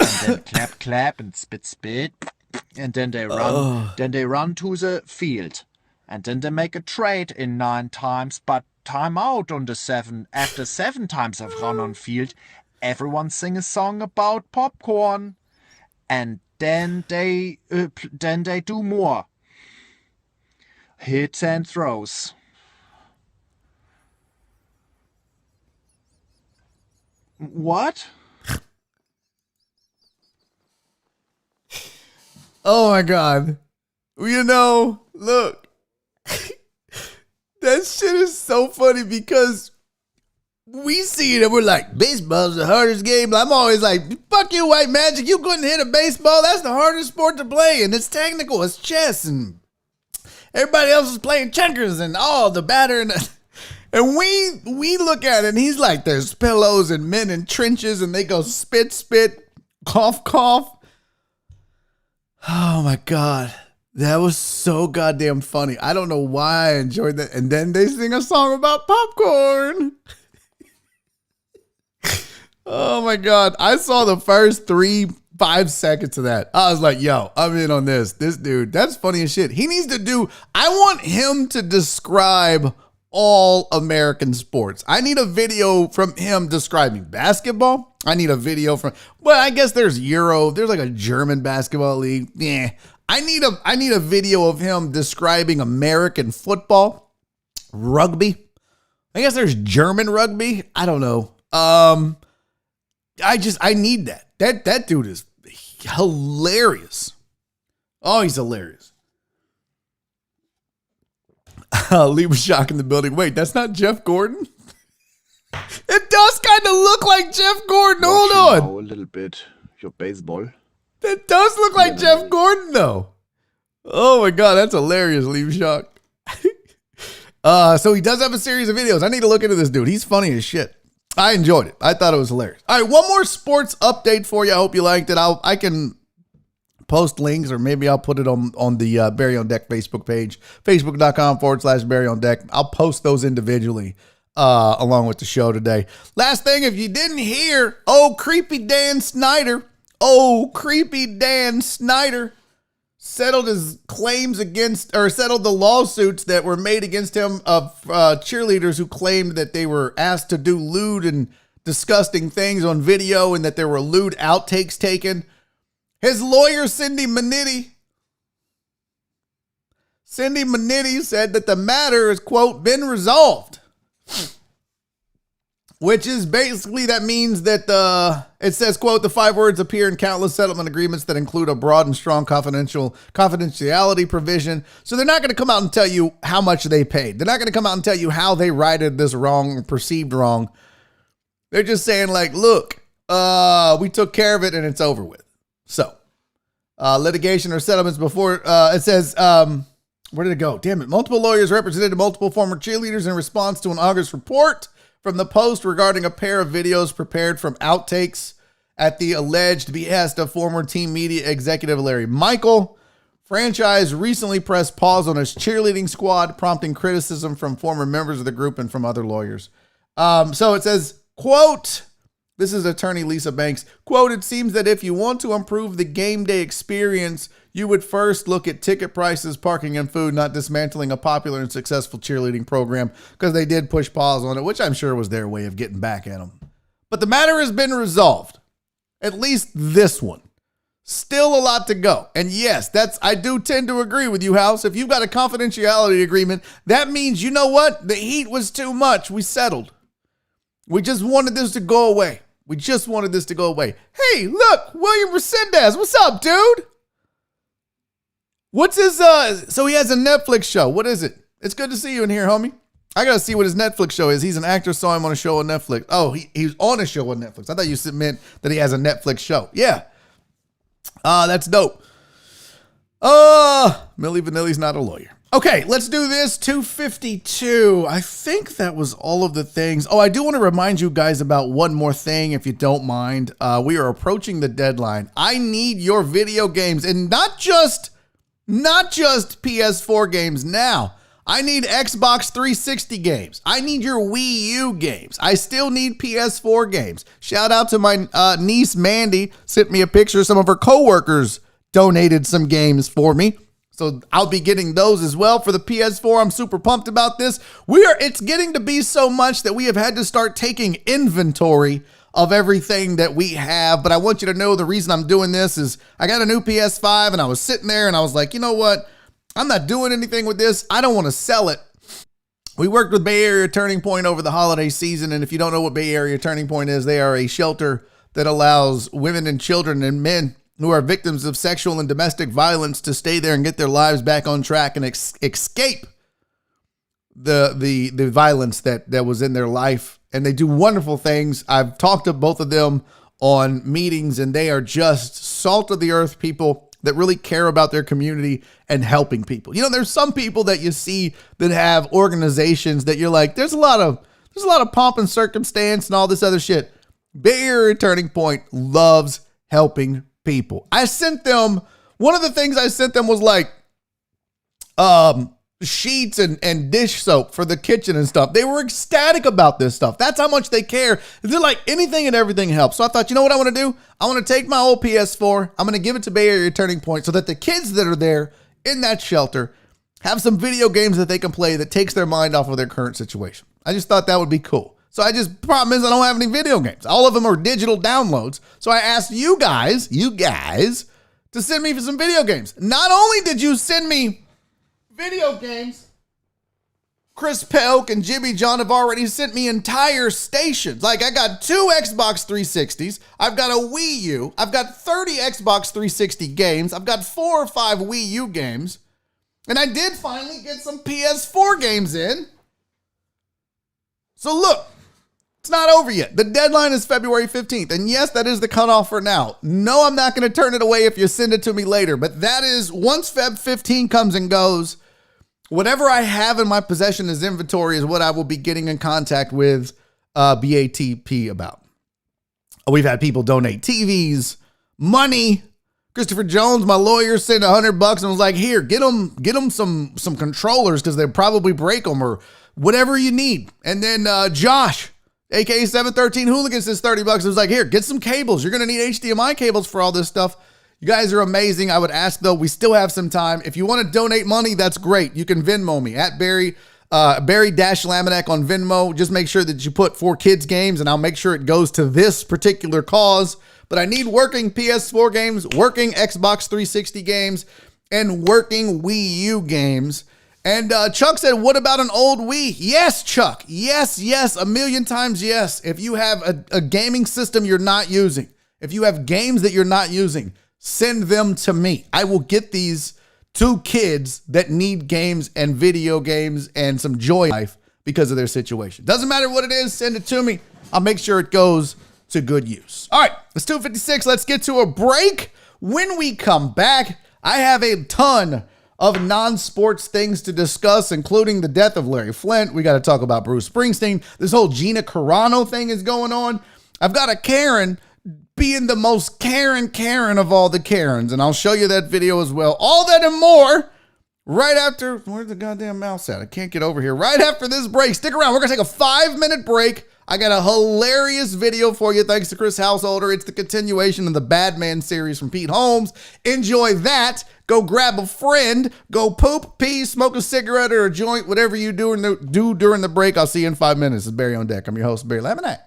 and then clap, and spit, and then they run. Then they run to the field, and then they make a trade in 9 times, but time out on the 7. After 7 times of run on field, everyone sing a song about popcorn, and then they do more. Hits and throws. What? Oh my God. You know, look. That shit is so funny because we see it and we're like, baseball's the hardest game. I'm always like, fuck you, White Magic. You couldn't hit a baseball. That's the hardest sport to play. And it's technical. It's chess. And everybody else is playing checkers and the batter. And we look at it and he's like, there's pillows and men in trenches and they go spit, cough. Oh my God. That was so goddamn funny. I don't know why I enjoyed that. And then they sing a song about popcorn. Oh my God. I saw the first 3-5 seconds of that. I was like, yo, I'm in on this. This dude, that's funny as shit. He needs to do, I want him to describe all American sports. I need a video from him describing basketball. I need a video from, well, I guess there's Euro. There's like a German basketball league. Yeah. I need a video of him describing American football, rugby. I guess there's German rugby. I don't know. I need that. That dude is hilarious. Oh, he's hilarious. Lee was shocked in the building. Wait, that's not Jeff Gordon? It does kind of look like Jeff Gordon. Hold on. A little bit your baseball. That does look like Jeff Gordon, though. Oh my God, that's hilarious, Lee Shock. So he does have a series of videos. I need to look into this dude. He's funny as shit. I enjoyed it. I thought it was hilarious. All right, one more sports update for you. I hope you liked it. I can post links, or maybe I'll put it on the Barry on Deck Facebook page, facebook.com/Barry on Deck. I'll post those individually along with the show today. Last thing, if you didn't hear, creepy Dan Snyder settled his claims against, or settled the lawsuits that were made against him of cheerleaders who claimed that they were asked to do lewd and disgusting things on video and that there were lewd outtakes taken. His lawyer, Cindy Manetti, said that the matter is, quote, been resolved. Which is basically, that means that it says, quote, the 5 words appear in countless settlement agreements that include a broad and strong confidentiality provision. So they're not going to come out and tell you how much they paid. They're not going to come out and tell you how they righted this wrong or perceived wrong. They're just saying, like, look, we took care of it and it's over with. So litigation or settlements before, it says, where did it go? Damn it. Multiple lawyers represented multiple former cheerleaders in response to an August report from the Post regarding a pair of videos prepared from outtakes at the alleged behest of former team media executive Larry Michael. Franchise recently pressed pause on his cheerleading squad, prompting criticism from former members of the group and from other lawyers. So it says, quote, this is attorney Lisa Banks, quote, it seems that if you want to improve the game day experience, you would first look at ticket prices, parking, and food, not dismantling a popular and successful cheerleading program, because they did push pause on it, which I'm sure was their way of getting back at them. But the matter has been resolved, at least this one. Still a lot to go. And yes, I do tend to agree with you, House. If you've got a confidentiality agreement, that means, you know what? The heat was too much. We settled. We just wanted this to go away. Hey, look, William Resendez. What's up, dude? What's his, so he has a Netflix show. What is it? It's good to see you in here, homie. I got to see what his Netflix show is. He's an actor, saw him on a show on Netflix. Oh, he's on a show on Netflix. I thought you meant that he has a Netflix show. Yeah. That's dope. Milli Vanilli's not a lawyer. Okay, let's do this. 252. I think that was all of the things. Oh, I do want to remind you guys about one more thing, if you don't mind. We are approaching the deadline. I need your video games, and not just PS4 games now. I need Xbox 360 games. I need your Wii U games. I still need PS4 games. Shout out to my niece, Mandy, sent me a picture. Some of her coworkers donated some games for me. So I'll be getting those as well for the PS4. I'm super pumped about this. It's getting to be so much that we have had to start taking inventory of everything that we have. But I want you to know the reason I'm doing this is I got a new PS5 and I was sitting there and I was like, you know what? I'm not doing anything with this. I don't want to sell it. We worked with Bay Area Turning Point over the holiday season. And if you don't know what Bay Area Turning Point is, they are a shelter that allows women and children and men who are victims of sexual and domestic violence to stay there and get their lives back on track and escape the violence that was in their life. And they do wonderful things. I've talked to both of them on meetings, and they are just salt of the earth people that really care about their community and helping people. You know, there's some people that you see that have organizations that you're like, there's a lot of pomp and circumstance and all this other shit. Bay Area Turning Point loves helping people. I sent them, one of the things I sent them was like sheets and dish soap for the kitchen and stuff. They were ecstatic about this stuff. That's how much they care. They're like, anything and everything helps. So I thought, you know what I want to do? I want to take my old PS4. I'm going to give it to Bay Area Turning Point so that the kids that are there in that shelter have some video games that they can play that takes their mind off of their current situation. I just thought that would be cool. So problem is I don't have any video games. All of them are digital downloads. So I asked you guys to send me some video games. Not only did you send me video games, Chris Pelk and Jimmy John have already sent me entire stations. Like, I got 2 Xbox 360s. I've got a Wii U. I've got 30 Xbox 360 games. I've got 4 or 5 Wii U games. And I did finally get some PS4 games in. So look, it's not over yet. The deadline is February 15th. And yes, that is the cutoff for now. No, I'm not going to turn it away if you send it to me later. But that is, once Feb 15 comes and goes, whatever I have in my possession as inventory is what I will be getting in contact with BATP about. We've had people donate TVs, money. Christopher Jones, my lawyer, sent $100 and was like, here, get them some controllers because they'll probably break them or whatever you need. And then Josh, aka 713 Hooligans, says $30. It was like, here, get some cables. You're going to need HDMI cables for all this stuff. You guys are amazing. I would ask, though, we still have some time. If you want to donate money, that's great. You can Venmo me at Barry-Laminack on Venmo. Just make sure that you put 4 kids games, and I'll make sure it goes to this particular cause. But I need working PS4 games, working Xbox 360 games, and working Wii U games. And Chuck said, what about an old Wii? Yes, Chuck. Yes, 1,000,000 times yes. If you have a gaming system you're not using, if you have games that you're not using, send them to me. I will get these to kids that need games and video games and some joy in life because of their situation. Doesn't matter what it is, send it to me. I'll make sure it goes to good use. All right, it's 2:56. Let's get to a break. When we come back, I have a ton of non-sports things to discuss, including the death of Larry Flynt. We got to talk about Bruce Springsteen. This whole Gina Carano thing is going on. I've got a Karen being the most Karen of all the Karens, and I'll show you that video as well. All that and more right after, where's the goddamn mouse at? I can't get over here. Right after this break. Stick around. We're going to take a 5-minute break. I got a hilarious video for you thanks to Chris Householder. It's the continuation of the Bad Man series from Pete Holmes. Enjoy that. Go grab a friend. Go poop, pee, smoke a cigarette or a joint, whatever you do during the break. I'll see you in 5 minutes. It's Barry on Deck. I'm your host, Barry Laminack.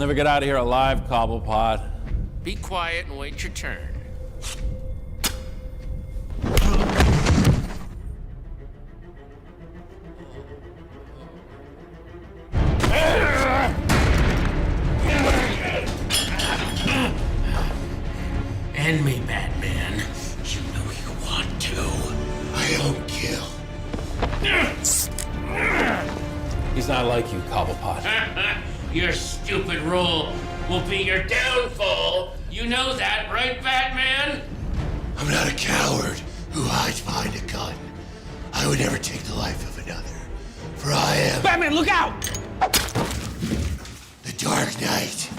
never get out of here alive, Cobblepot. Be quiet and wait your turn. End me, Batman. You know you want to. I don't kill. He's not like you, Cobblepot. Your stupid rule will be your downfall. You know that, right, Batman? I'm not a coward who hides behind a gun. I would never take the life of another, for I am Batman, look out! the Dark Knight,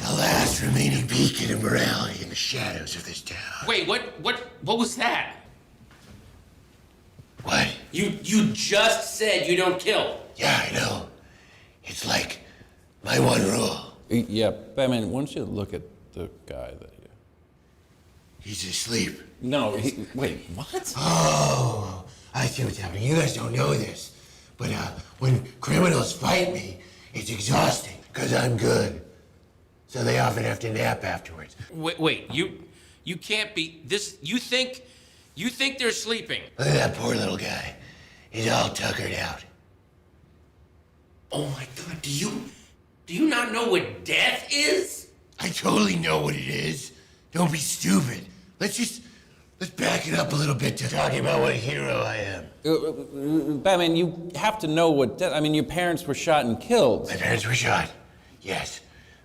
the last remaining beacon of morality in the shadows of this town. Wait, what was that? What? You just said you don't kill. Yeah, I know. It's like my one rule. Yeah, Batman, why don't you look at the guy that you... He's asleep. No, wait, what? Oh, I see what's happening. You guys don't know this, but when criminals fight me, it's exhausting because I'm good. So they often have to nap afterwards. Wait, you can't be this. You think they're sleeping? Look at that poor little guy. He's all tuckered out. Oh my God, do you not know what death is? I totally know what it is. Don't be stupid. Let's back it up a little bit to talking about what a hero I am. Batman, you have to know what I mean, your parents were shot and killed. My parents were shot, yes,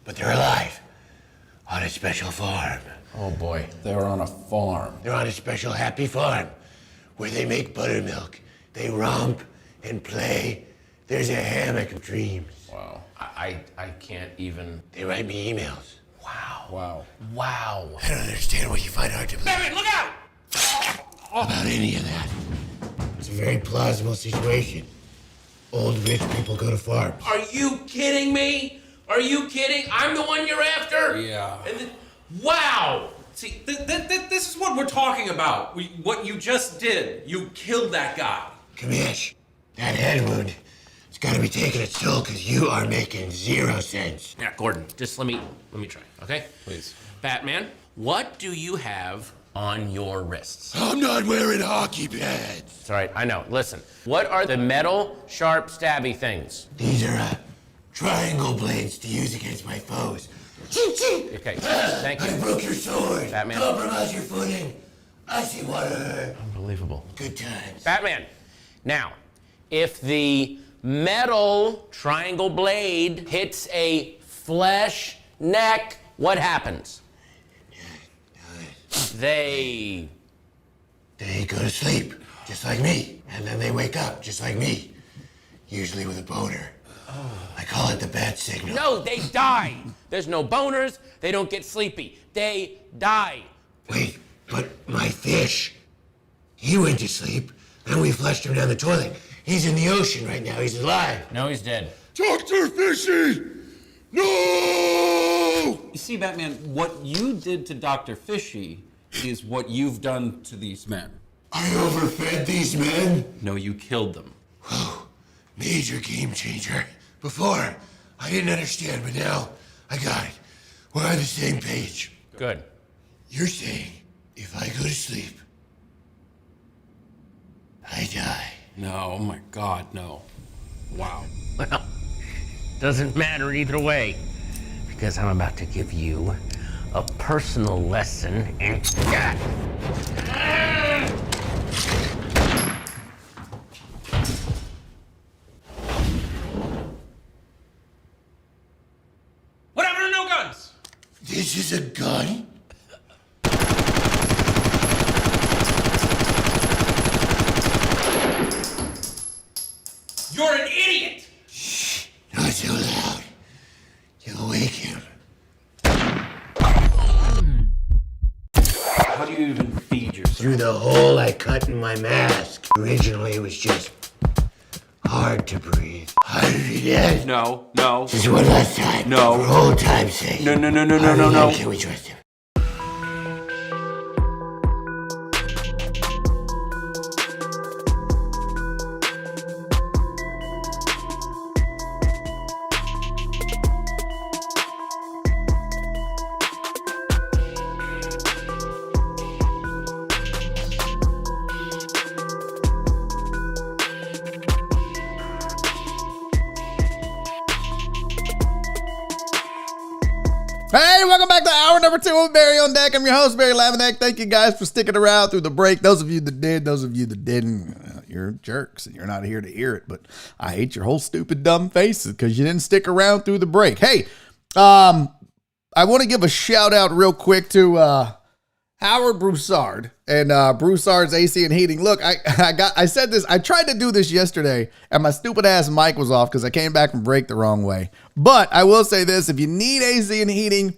but they're alive on a special farm. Oh boy, they were on a farm. They're on a special happy farm where they make buttermilk. They romp and play. There's a hammock of dreams. Wow. I can't even. They write me emails. Wow. Wow. I don't understand what you find hard to believe Batman, look out! about any of that. It's a very plausible situation. Old rich people go to farms. Are you kidding me? Are you kidding? I'm the one you're after? Yeah. Wow! See, this is what we're talking about. What you just did. You killed that guy. Commish, that head wound, it's gotta be taken its toll because you are making 0 sense. Yeah, Gordon, just let me try, okay? Please. Batman, what do you have on your wrists? I'm not wearing hockey pads. It's all right, I know. Listen, what are the metal, sharp, stabby things? These are triangle blades to use against my foes. Okay, thank I you. broke your sword. Batman. Compromise your footing. I see water. Unbelievable. Good times. Batman, now, if the metal triangle blade hits a flesh neck, what happens? They go to sleep, just like me. And then they wake up, just like me. Usually with a boner. I call it the bat signal. No, they die. There's no boners. They don't get sleepy. They die. Wait, but my fish, he went to sleep, and we flushed him down the toilet. He's in the ocean right now. He's alive. No, he's dead. Dr. Fishy! No! You see, Batman, what you did to Dr. Fishy is what you've done to these men. I overfed these men. No, you killed them. Whoa, major game changer. Before, I didn't understand, but now I got it. We're on the same page. Good. You're saying if I go to sleep, I die. No, oh my God, no. Wow. Well, doesn't matter either way, because I'm about to give you a personal lesson in... What happened to no guns? This is a gun? You're an idiot! Shh, not so loud. You'll wake him. How do you even feed yourself? Through the hole I cut in my mask. Originally, it was just hard to breathe. Harder to death. No. Just one last time. No. For old time's sake. No. Can we trust him? welcome back to hour number 2 of Barry on Deck. I'm your host, Barry Laminack. Thank you guys for sticking around through the break. Those of you that did, those of you that didn't, you're jerks and you're not here to hear it. But I hate your whole stupid dumb faces because you didn't stick around through the break. Hey, I want to give a shout out real quick to Howard Broussard and Broussard's AC and Heating. Look, I said this. I tried to do this yesterday, and my stupid ass mic was off because I came back from break the wrong way. But I will say this: if you need AC and heating,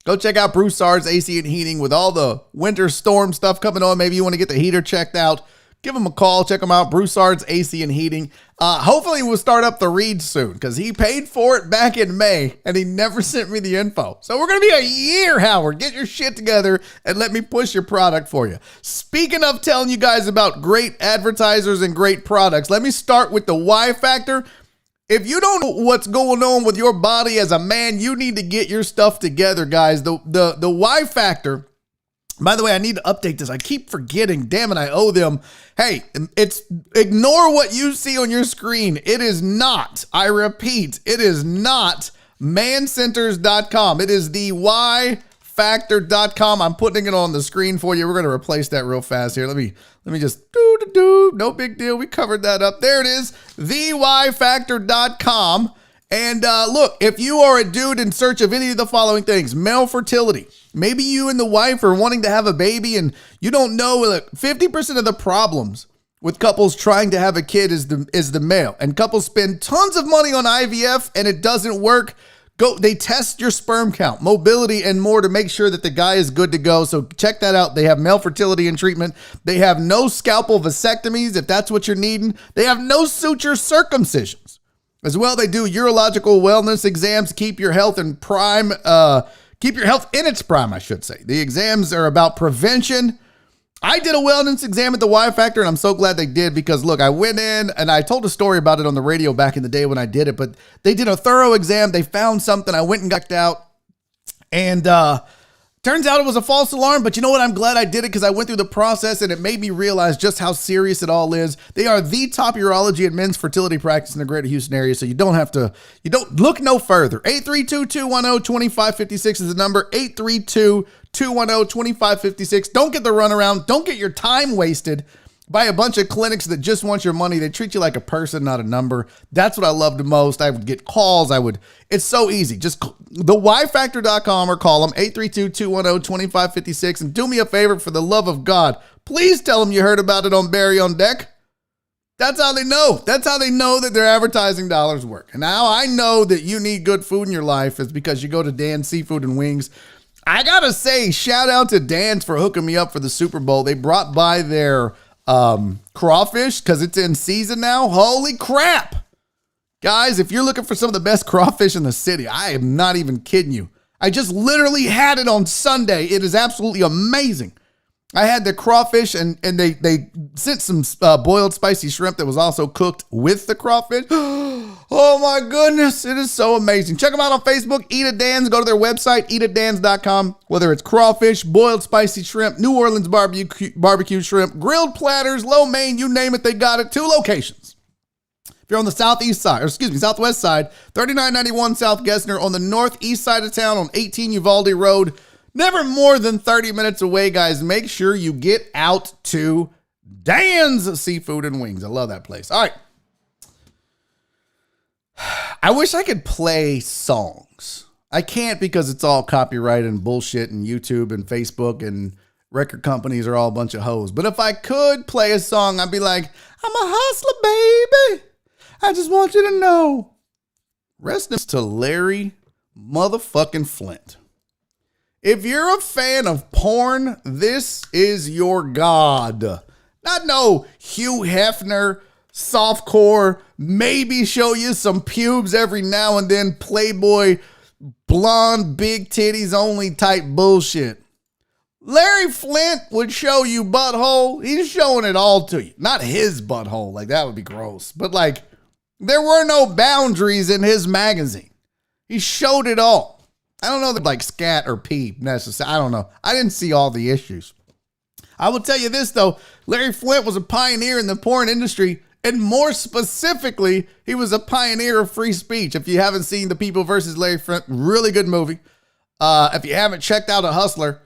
go check out Broussard's AC and Heating. With all the winter storm stuff coming on, maybe you want to get the heater checked out. Give them a call. Check them out. Broussard's AC and Heating. Hopefully we'll start up the read soon because he paid for it back in May and he never sent me the info. So we're going to be a year, Howard. Get your shit together and let me push your product for you. Speaking of telling you guys about great advertisers and great products, let me start with the Y Factor. If you don't know what's going on with your body as a man, you need to get your stuff together, guys. The Y Factor. By the way, I need to update this. I keep forgetting. Damn it, I owe them. Hey, ignore what you see on your screen. It is not, I repeat, it is not mancenters.com. It is the yfactor.com. I'm putting it on the screen for you. We're going to replace that real fast here. Let me just do. No big deal. We covered that up. There it is. theyfactor.com. And look, if you are a dude in search of any of the following things: male fertility, maybe you and the wife are wanting to have a baby and you don't know, like 50% of the problems with couples trying to have a kid is the male, and couples spend tons of money on IVF and it doesn't work. They test your sperm count, mobility, and more to make sure that the guy is good to go. So check that out. They have male fertility and treatment. They have no scalpel vasectomies if that's what you're needing. They have no suture circumcisions. As well, they do urological wellness exams to keep your health in prime, keep your health in its prime, I should say. The exams are about prevention. I did a wellness exam at the Y Factor, and I'm so glad they did because, look, I went in, and I told a story about it on the radio back in the day when I did it, but they did a thorough exam. They found something. I went and got out, and turns out it was a false alarm, but you know what? I'm glad I did it because I went through the process and it made me realize just how serious it all is. They are the top urology and men's fertility practice in the greater Houston area, so you don't look no further. 832-210-2556 is the number. 832-210-2556. Don't get the runaround. Don't get your time wasted by a bunch of clinics that just want your money. They treat you like a person, not a number. That's what I love the most. I would get calls. It's so easy. Just theyfactor.com or call them 832-210-2556. And do me a favor, for the love of God, please tell them you heard about it on Barry on Deck. That's how they know. That's how they know that their advertising dollars work. And now I know that you need good food in your life is because you go to Dan's Seafood and Wings. I gotta say, shout out to Dan's for hooking me up for the Super Bowl. They brought by their crawfish because it's in season now. Holy crap. Guys, if you're looking for some of the best crawfish in the city, I am not even kidding you. I just literally had it on Sunday. It is absolutely amazing. I had the crawfish and they sent some boiled spicy shrimp that was also cooked with the crawfish. Oh my goodness, it is so amazing. Check them out on Facebook, Eat at Dan's. Go to their website, eatatdans.com. Whether it's crawfish, boiled spicy shrimp, New Orleans barbecue shrimp, grilled platters, lo mein, you name it, they got it. 2 locations. If you're on the southwest side, 3991 South Gessner. On the northeast side of town on 18 Uvalde Road. Never more than 30 minutes away, guys. Make sure you get out to Dan's Seafood and Wings. I love that place. All right. I wish I could play songs. I can't because it's all copyright and bullshit, and YouTube and Facebook and record companies are all a bunch of hoes. But if I could play a song, I'd be like, I'm a hustler, baby. I just want you to know. Rest in peace to Larry motherfucking Flynt. If you're a fan of porn, this is your god. Not no Hugh Hefner, softcore, maybe show you some pubes every now and then, Playboy, blonde, big titties only type bullshit. Larry Flynt would show you butthole. He's showing it all to you. Not his butthole, like that would be gross. But like, there were no boundaries in his magazine. He showed it all. I don't know that like scat or pee necessarily. I don't know. I didn't see all the issues. I will tell you this though. Larry Flynt was a pioneer in the porn industry, and more specifically, he was a pioneer of free speech. If you haven't seen The People versus Larry Flynt, really good movie. If you haven't checked out a Hustler,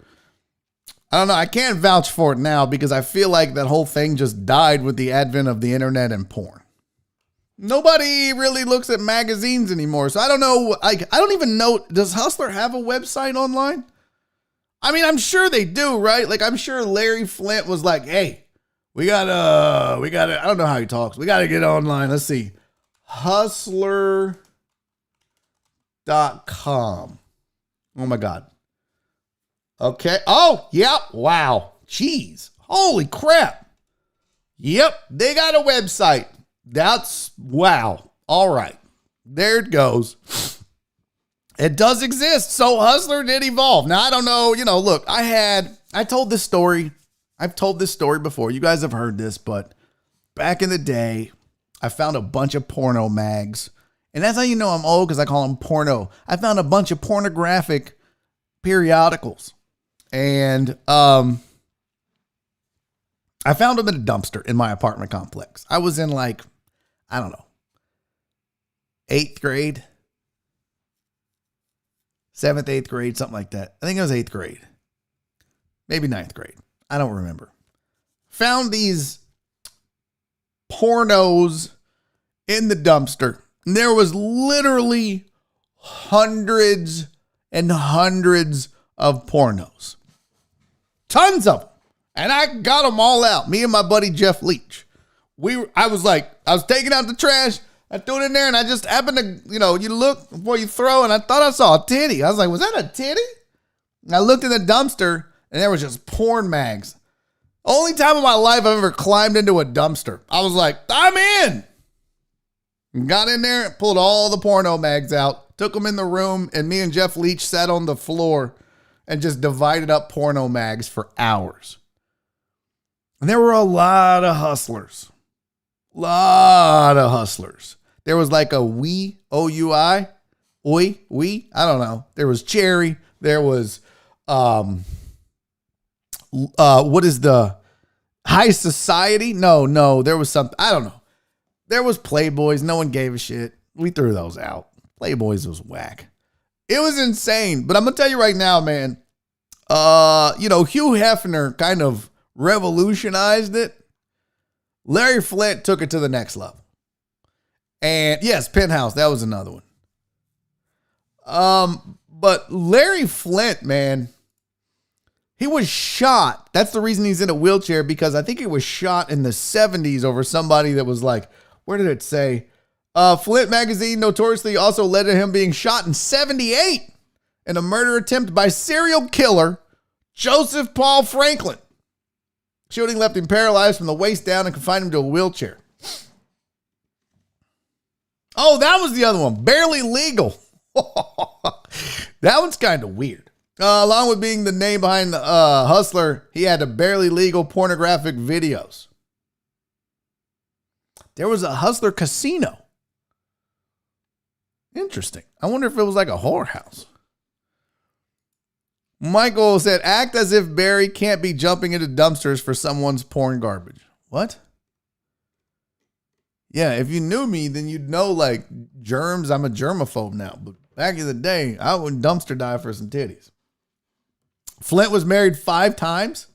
I don't know. I can't vouch for it now because I feel like that whole thing just died with the advent of the internet and porn. Nobody really looks at magazines anymore. So I don't know. I don't even know. Does Hustler have a website online? I mean, I'm sure they do, right? Like, I'm sure Larry Flynt was like, hey, we gotta, I don't know how he talks. We gotta get online. Let's see. Hustler.com. Oh my God. Okay. Oh, yep. Wow. Jeez. Holy crap. Yep. They got a website. That's wow. All right. There it goes. It does exist. So Hustler did evolve. Now, I don't know. You know, look, I told this story. I've told this story before. You guys have heard this, but back in the day, I found a bunch of porno mags. And that's how you know I'm old, because I call them porno. I found a bunch of pornographic periodicals. And I found them in a dumpster in my apartment complex. I was in like, I don't know, 8th grade, 7th, 8th grade, something like that. I think it was 8th grade, maybe 9th grade. I don't remember. Found these pornos in the dumpster. And there was literally hundreds and hundreds of pornos. Tons of them. And I got them all out. Me and my buddy Jeff Leach. I was taking out the trash. I threw it in there and I just happened to, you look before you throw, and I thought I saw a titty. I was like, was that a titty? And I looked in the dumpster and there was just porn mags. Only time in my life I've ever climbed into a dumpster. I was like, I'm in. Got in there, pulled all the porno mags out, took them in the room, and me and Jeff Leach sat on the floor and just divided up porno mags for hours. And there were a lot of hustlers. There was like a wee, O-U-I, oi, wee, I don't know. There was Cherry. There was, what is the High Society? No, there was something, I don't know. There was Playboys. No one gave a shit. We threw those out. Playboys was whack. It was insane. But I'm going to tell you right now, man, Hugh Hefner kind of revolutionized it. Larry Flynt took it to the next level. And yes, Penthouse, that was another one. But Larry Flynt, man, he was shot. That's the reason he's in a wheelchair, because I think he was shot in the 70s over somebody that was like, where did it say? Flint magazine notoriously also led to him being shot in 78 in a murder attempt by serial killer Joseph Paul Franklin. Shooting left him paralyzed from the waist down and confined him to a wheelchair. Oh, that was the other one. Barely Legal. That one's kind of weird. Along with being the name behind the Hustler, he had a Barely Legal pornographic videos. There was a Hustler casino. Interesting. I wonder if it was like a whorehouse. Michael said, act as if Barry can't be jumping into dumpsters for someone's porn garbage. What? Yeah, if you knew me, then you'd know, like, germs. I'm a germaphobe now. But back in the day, I would dumpster dive for some titties. Flint was married 5 times.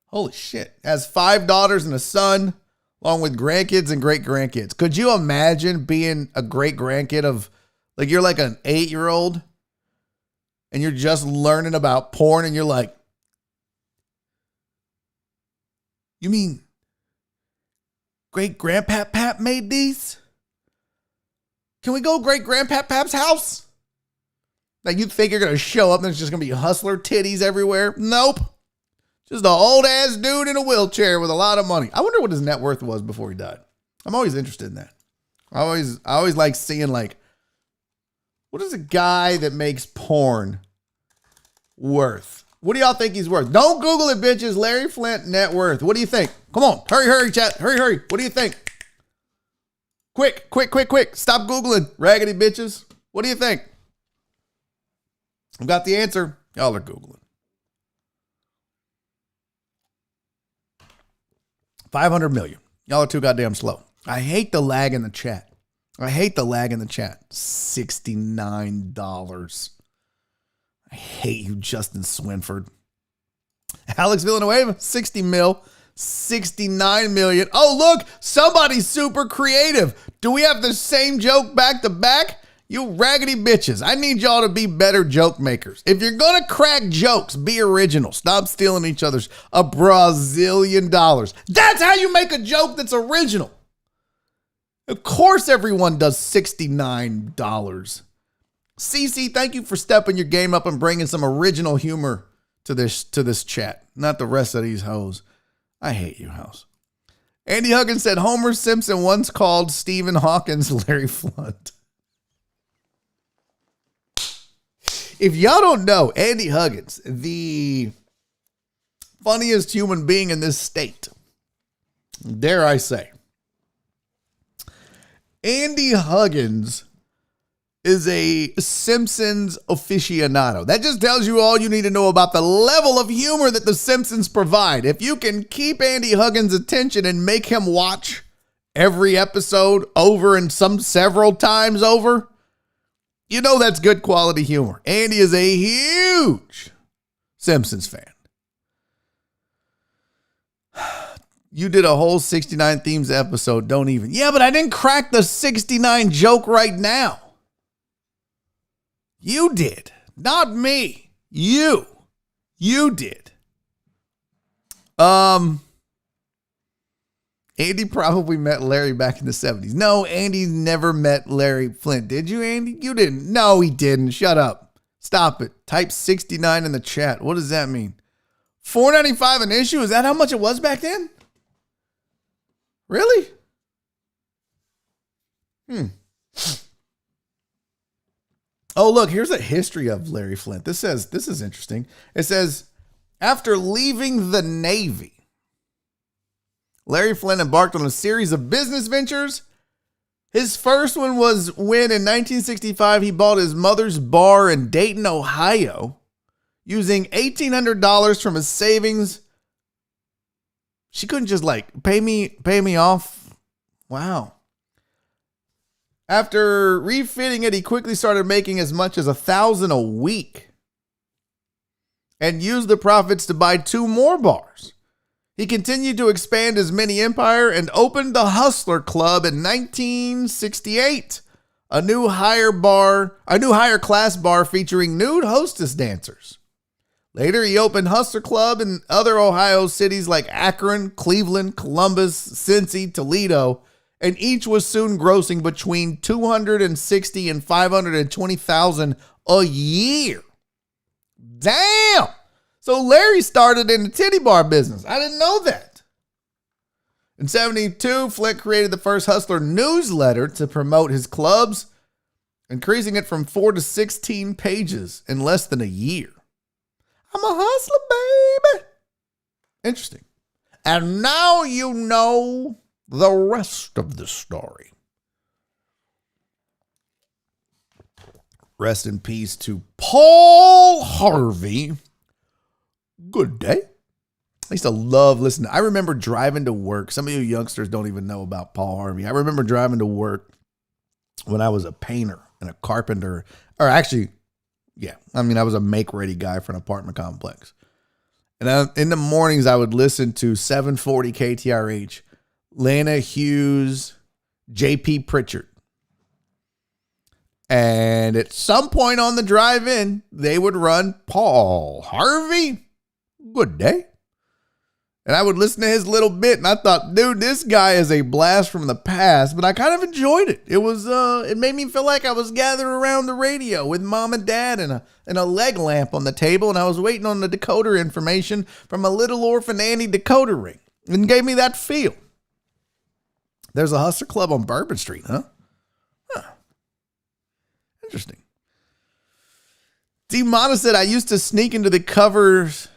Holy shit. Has 5 daughters and a son, along with grandkids and great-grandkids. Could you imagine being a great-grandkid of, like, you're like an 8-year-old and you're just learning about porn and you're like, you mean great-grandpap made these? Can we go great-grandpap's house? Like, you think you're going to show up and there's just going to be hustler titties everywhere? Nope. Just an old-ass dude in a wheelchair with a lot of money. I wonder what his net worth was before he died. I'm always interested in that. I always like seeing, like, what is a guy that makes porn worth? What do y'all think he's worth? Don't Google it, bitches. Larry Flynt net worth. What do you think? Come on. Hurry, chat. Hurry. What do you think? Quick. Stop Googling, raggedy bitches. What do you think? I've got the answer. Y'all are Googling. 500 million. Y'all are too goddamn slow. I hate the lag in the chat. $69. I hate you, Justin Swinford. Alex Villanueva, 60 mil. 69 million. Oh, look, somebody's super creative. Do we have the same joke back to back? You raggedy bitches. I need y'all to be better joke makers. If you're going to crack jokes, be original. Stop stealing each other's a Brazilian dollars. That's how you make a joke that's original. Of course, everyone does $69. CC, thank you for stepping your game up and bringing some original humor to this chat. Not the rest of these hoes. I hate you, House. Andy Huggins said Homer Simpson once called Stephen Hawkins Larry Flynt. If y'all don't know, Andy Huggins, the funniest human being in this state, dare I say, Andy Huggins is a Simpsons aficionado. That just tells you all you need to know about the level of humor that the Simpsons provide. If you can keep Andy Huggins' attention and make him watch every episode over and several times over, you know that's good quality humor. Andy is a huge Simpsons fan. You did a whole 69 themes episode. Don't even. Yeah, but I didn't crack the 69 joke right now. You did. Not me. You did. Andy probably met Larry back in the 70s. No, Andy never met Larry Flynt. Did you, Andy? You didn't. No, he didn't. Shut up. Stop it. Type 69 in the chat. What does that mean? $4.95 an issue? Is that how much it was back then? Really? Oh, look, here's a history of Larry Flynt. This is interesting. It says, after leaving the Navy, Larry Flynt embarked on a series of business ventures. His first one was when in 1965, he bought his mother's bar in Dayton, Ohio, using $1,800 from his savings. She couldn't just pay me off. Wow. After refitting it, he quickly started making as much as $1,000 a week and used the profits to buy 2 more bars. He continued to expand his mini empire and opened the Hustler Club in 1968, a new higher class bar featuring nude hostess dancers. Later, he opened Hustler Club in other Ohio cities like Akron, Cleveland, Columbus, Cincy, Toledo, and each was soon grossing between $260,000 and $520,000 a year. Damn! So Larry started in the titty bar business. I didn't know that. In 72, Flynt created the first Hustler newsletter to promote his clubs, increasing it from 4 to 16 pages in less than a year. I'm a hustler, baby. Interesting. And now you know the rest of the story. Rest in peace to Paul Harvey. Good day. I used to love listening. I remember driving to work. Some of you youngsters don't even know about Paul Harvey. I remember driving to work when I was a painter and a carpenter. Or actually, yeah, I was a make-ready guy for an apartment complex. And in the mornings, I would listen to 740 KTRH, Lana Hughes, JP Pritchard. And at some point on the drive in, they would run Paul Harvey. Good day. And I would listen to his little bit, and I thought, dude, this guy is a blast from the past, but I kind of enjoyed it. It was, it made me feel like I was gathered around the radio with mom and dad and a leg lamp on the table, and I was waiting on the decoder information from a little orphan Annie decoder ring. And gave me that feel. There's a Hustler Club on Bourbon Street, huh? Interesting. D. Mata said, I used to sneak into the covers.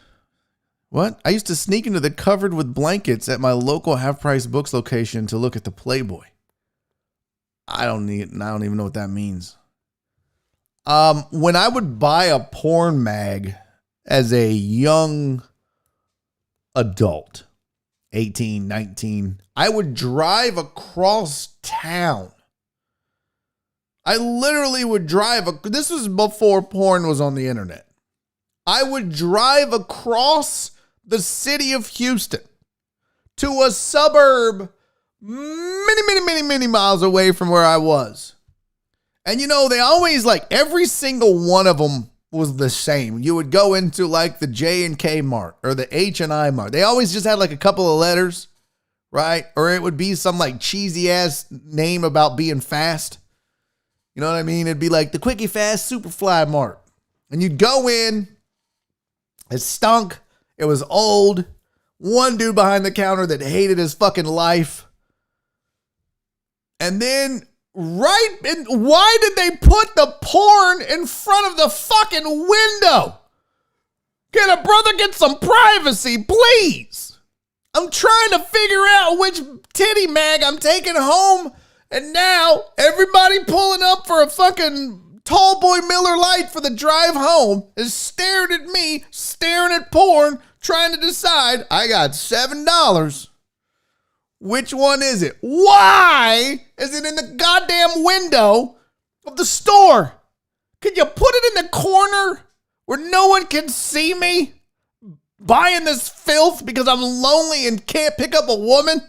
What? I used to sneak into the covered with blankets at my local half-price books location to look at the Playboy. I don't even know what that means. When I would buy a porn mag as a young adult, 18, 19, I would drive across town. I literally would drive. This was before porn was on the internet. I would drive across the city of Houston to a suburb many miles away from where I was. And you know, they always like every single one of them was the same. You would go into like the J&K Mart or the H&I Mart. They always just had like a couple of letters, right? Or it would be some like cheesy ass name about being fast. You know what I mean? It'd be like the Quickie Fast Superfly Mart. And you'd go in. It stunk. It was old. One dude behind the counter that hated his fucking life. And then why did they put the porn in front of the fucking window? Can a brother get some privacy, please? I'm trying to figure out which titty mag I'm taking home. And now everybody pulling up for a fucking Tall Boy Miller Lite for the drive home is staring at me, staring at porn, trying to decide I got $7. Which one is it? Why is it in the goddamn window of the store? Could you put it in the corner where no one can see me buying this filth because I'm lonely and can't pick up a woman?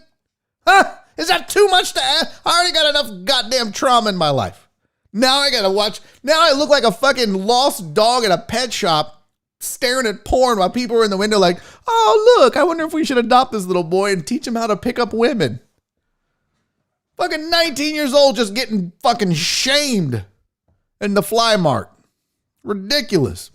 Huh? Is that too much to ask? I already got enough goddamn trauma in my life. Now I gotta watch. Now I look like a fucking lost dog at a pet shop staring at porn while people are in the window like, oh, look, I wonder if we should adopt this little boy and teach him how to pick up women. Fucking 19 years old just getting fucking shamed in the Fly Mart. Ridiculous.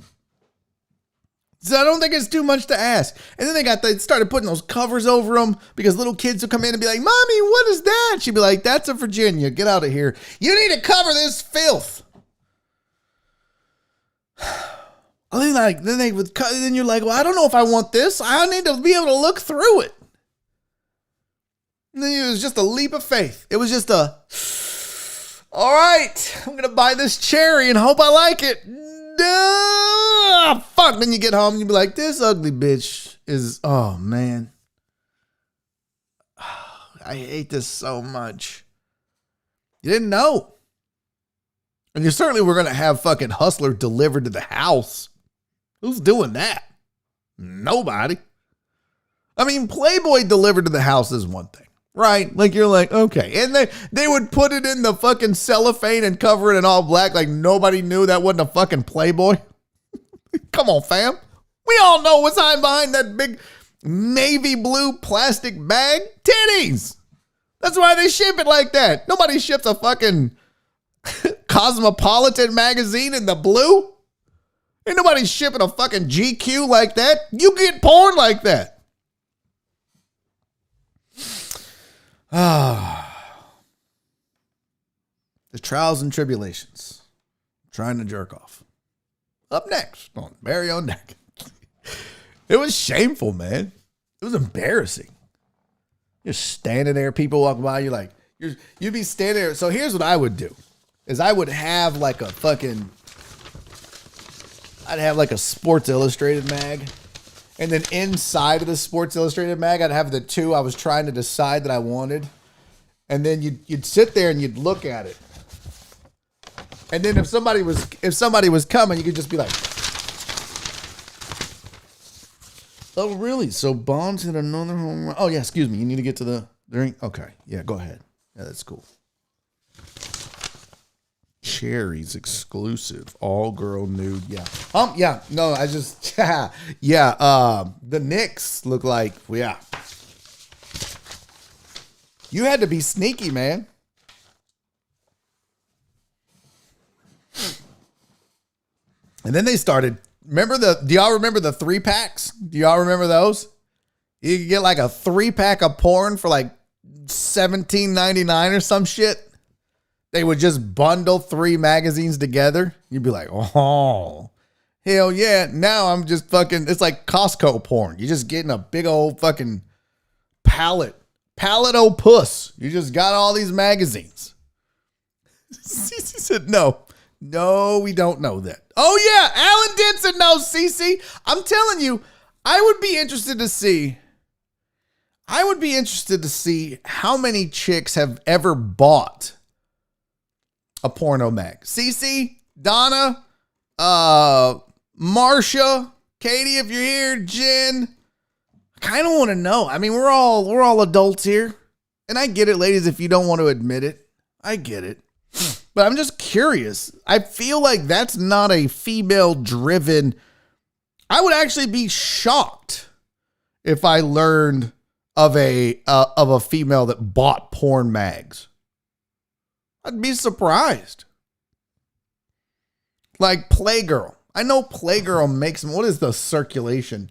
So I don't think it's too much to ask. And then they started putting those covers over them because little kids would come in and be like, Mommy, what is that? She'd be like, that's a Virginia. Get out of here. You need to cover this filth. Then you're like, well, I don't know if I want this. I need to be able to look through it. And then it was just a leap of faith. It was just all right, I'm going to buy this cherry and hope I like it. Fuck. Then you get home and you be like, this ugly bitch is, oh man. I hate this so much. You didn't know. And you certainly were going to have fucking Hustler delivered to the house. Who's doing that? Nobody. I mean, Playboy delivered to the house is one thing, right? Like you're like, okay. And they would put it in the fucking cellophane and cover it in all black like nobody knew that wasn't a fucking Playboy. Come on, fam. We all know what's hiding behind that big navy blue plastic bag. Titties. That's why they ship it like that. Nobody ships a fucking Cosmopolitan magazine in the blue. Ain't nobody shipping a fucking GQ like that. You get porn like that. The trials and tribulations. Trying to jerk off. Up next on Barry on Deck. It was shameful, man. It was embarrassing. You're standing there, people walk by, you're like, you'd be standing there. So here's what I would do, is I would have like a fucking, I'd have like a Sports Illustrated mag. And then inside of the Sports Illustrated mag, I'd have the two I was trying to decide that I wanted. And then you'd sit there and you'd look at it. And then if somebody was coming, you could just be like, oh, really? So Bonds hit another home run. Oh, yeah, excuse me. You need to get to the drink? Okay. Yeah, go ahead. Yeah, that's cool. Cherries exclusive. All girl nude. Yeah. Yeah. No, I just, yeah. The Knicks look like, yeah. You had to be sneaky, man. And then they started, do y'all remember the 3-packs? Do y'all remember those? You could get like a 3-pack of porn for like $17.99 or some shit. They would just bundle 3 magazines together. You'd be like, oh, hell yeah. Now I'm just fucking, it's like Costco porn. You're just getting a big old fucking pallet o' puss. You just got all these magazines. Cece said, no, we don't know that. Oh yeah, Alan Denson knows, Cece. I'm telling you, I would be interested to see how many chicks have ever bought a porno mag. Cece, Donna, Marsha, Katie, if you're here, Jen, I kind of want to know. I mean, we're all adults here. And I get it, ladies, if you don't want to admit it. I get it. But I'm just curious. I feel like that's not a female-driven. I would actually be shocked if I learned of a female that bought porn mags. I'd be surprised. Like Playgirl. I know Playgirl makes them. What is the circulation?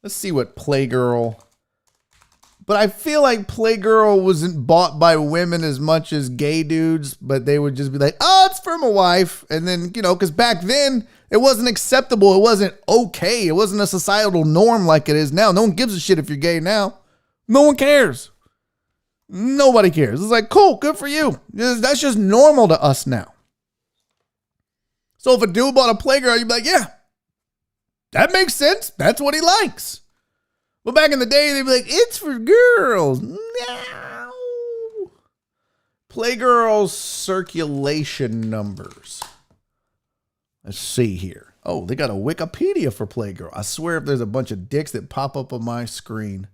Let's see what Playgirl. But I feel like Playgirl wasn't bought by women as much as gay dudes, but they would just be like, oh, it's for my wife. And then, because back then it wasn't acceptable. It wasn't okay. It wasn't a societal norm like it is now. No one gives a shit if you're gay now. No one cares. Nobody cares. It's like, cool, good for you. That's just normal to us now. So if a dude bought a Playgirl, you'd be like, yeah, that makes sense. That's what he likes. But back in the day, they'd be like, it's for girls. No. Playgirl's circulation numbers. Let's see here. Oh, they got a Wikipedia for Playgirl. I swear if there's a bunch of dicks that pop up on my screen.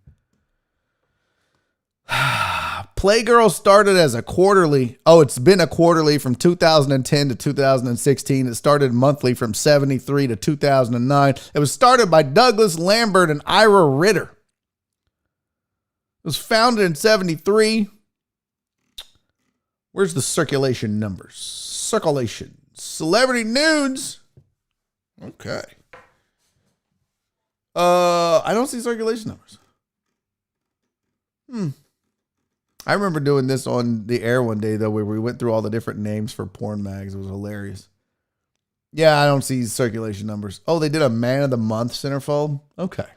Playgirl started as a quarterly. Oh, it's been a quarterly from 2010 to 2016. It started monthly from 73 to 2009. It was started by Douglas Lambert and Ira Ritter. It was founded in 73. Where's the circulation numbers? Circulation. Celebrity nudes. Okay. I don't see circulation numbers. I remember doing this on the air one day, though, where we went through all the different names for porn mags. It was hilarious. Yeah, I don't see circulation numbers. Oh, they did a Man of the Month centerfold? Okay.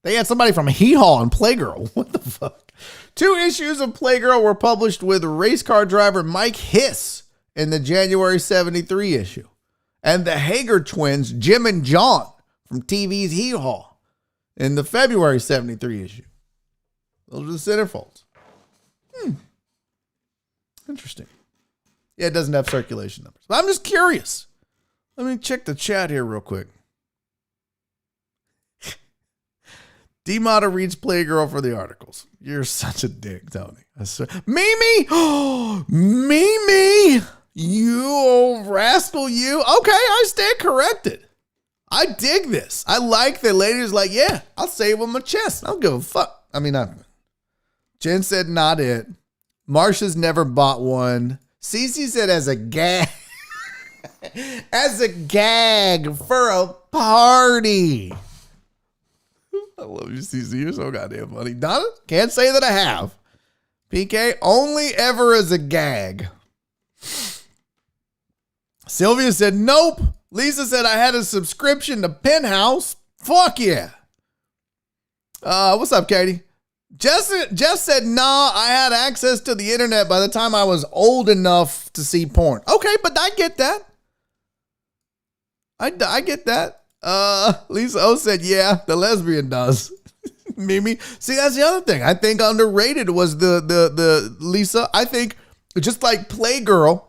They had somebody from Hee Haw and Playgirl. What the fuck? 2 issues of Playgirl were published with race car driver Mike Hiss in the January 73 issue. And the Hager twins, Jim and John, from TV's Hee Haw, in the February 73 issue. Those are the centerfolds. Interesting. Yeah, it doesn't have circulation numbers. But I'm just curious. Let me check the chat here real quick. D-Mata reads Playgirl for the articles. You're such a dick, Tony. I swear. Mimi! Mimi! You old rascal, you. Okay, I stand corrected. I dig this. I like that ladies like, yeah, I'll say it with my chest. I don't give a fuck. I mean, Jen said not it. Marsha's never bought one. Cece said as a gag. As a gag for a party. I love you, Cece. You're so goddamn funny. Donna, can't say that I have. PK, only ever as a gag. Sylvia said, nope. Lisa said I had a subscription to Penthouse. Fuck yeah. What's up, Katie? Jess said, nah, I had access to the internet by the time I was old enough to see porn. Okay, but I get that. I get that. Lisa O said, yeah, the lesbian does. Mimi. See, that's the other thing. I think underrated was the Lisa. I think just like Playgirl,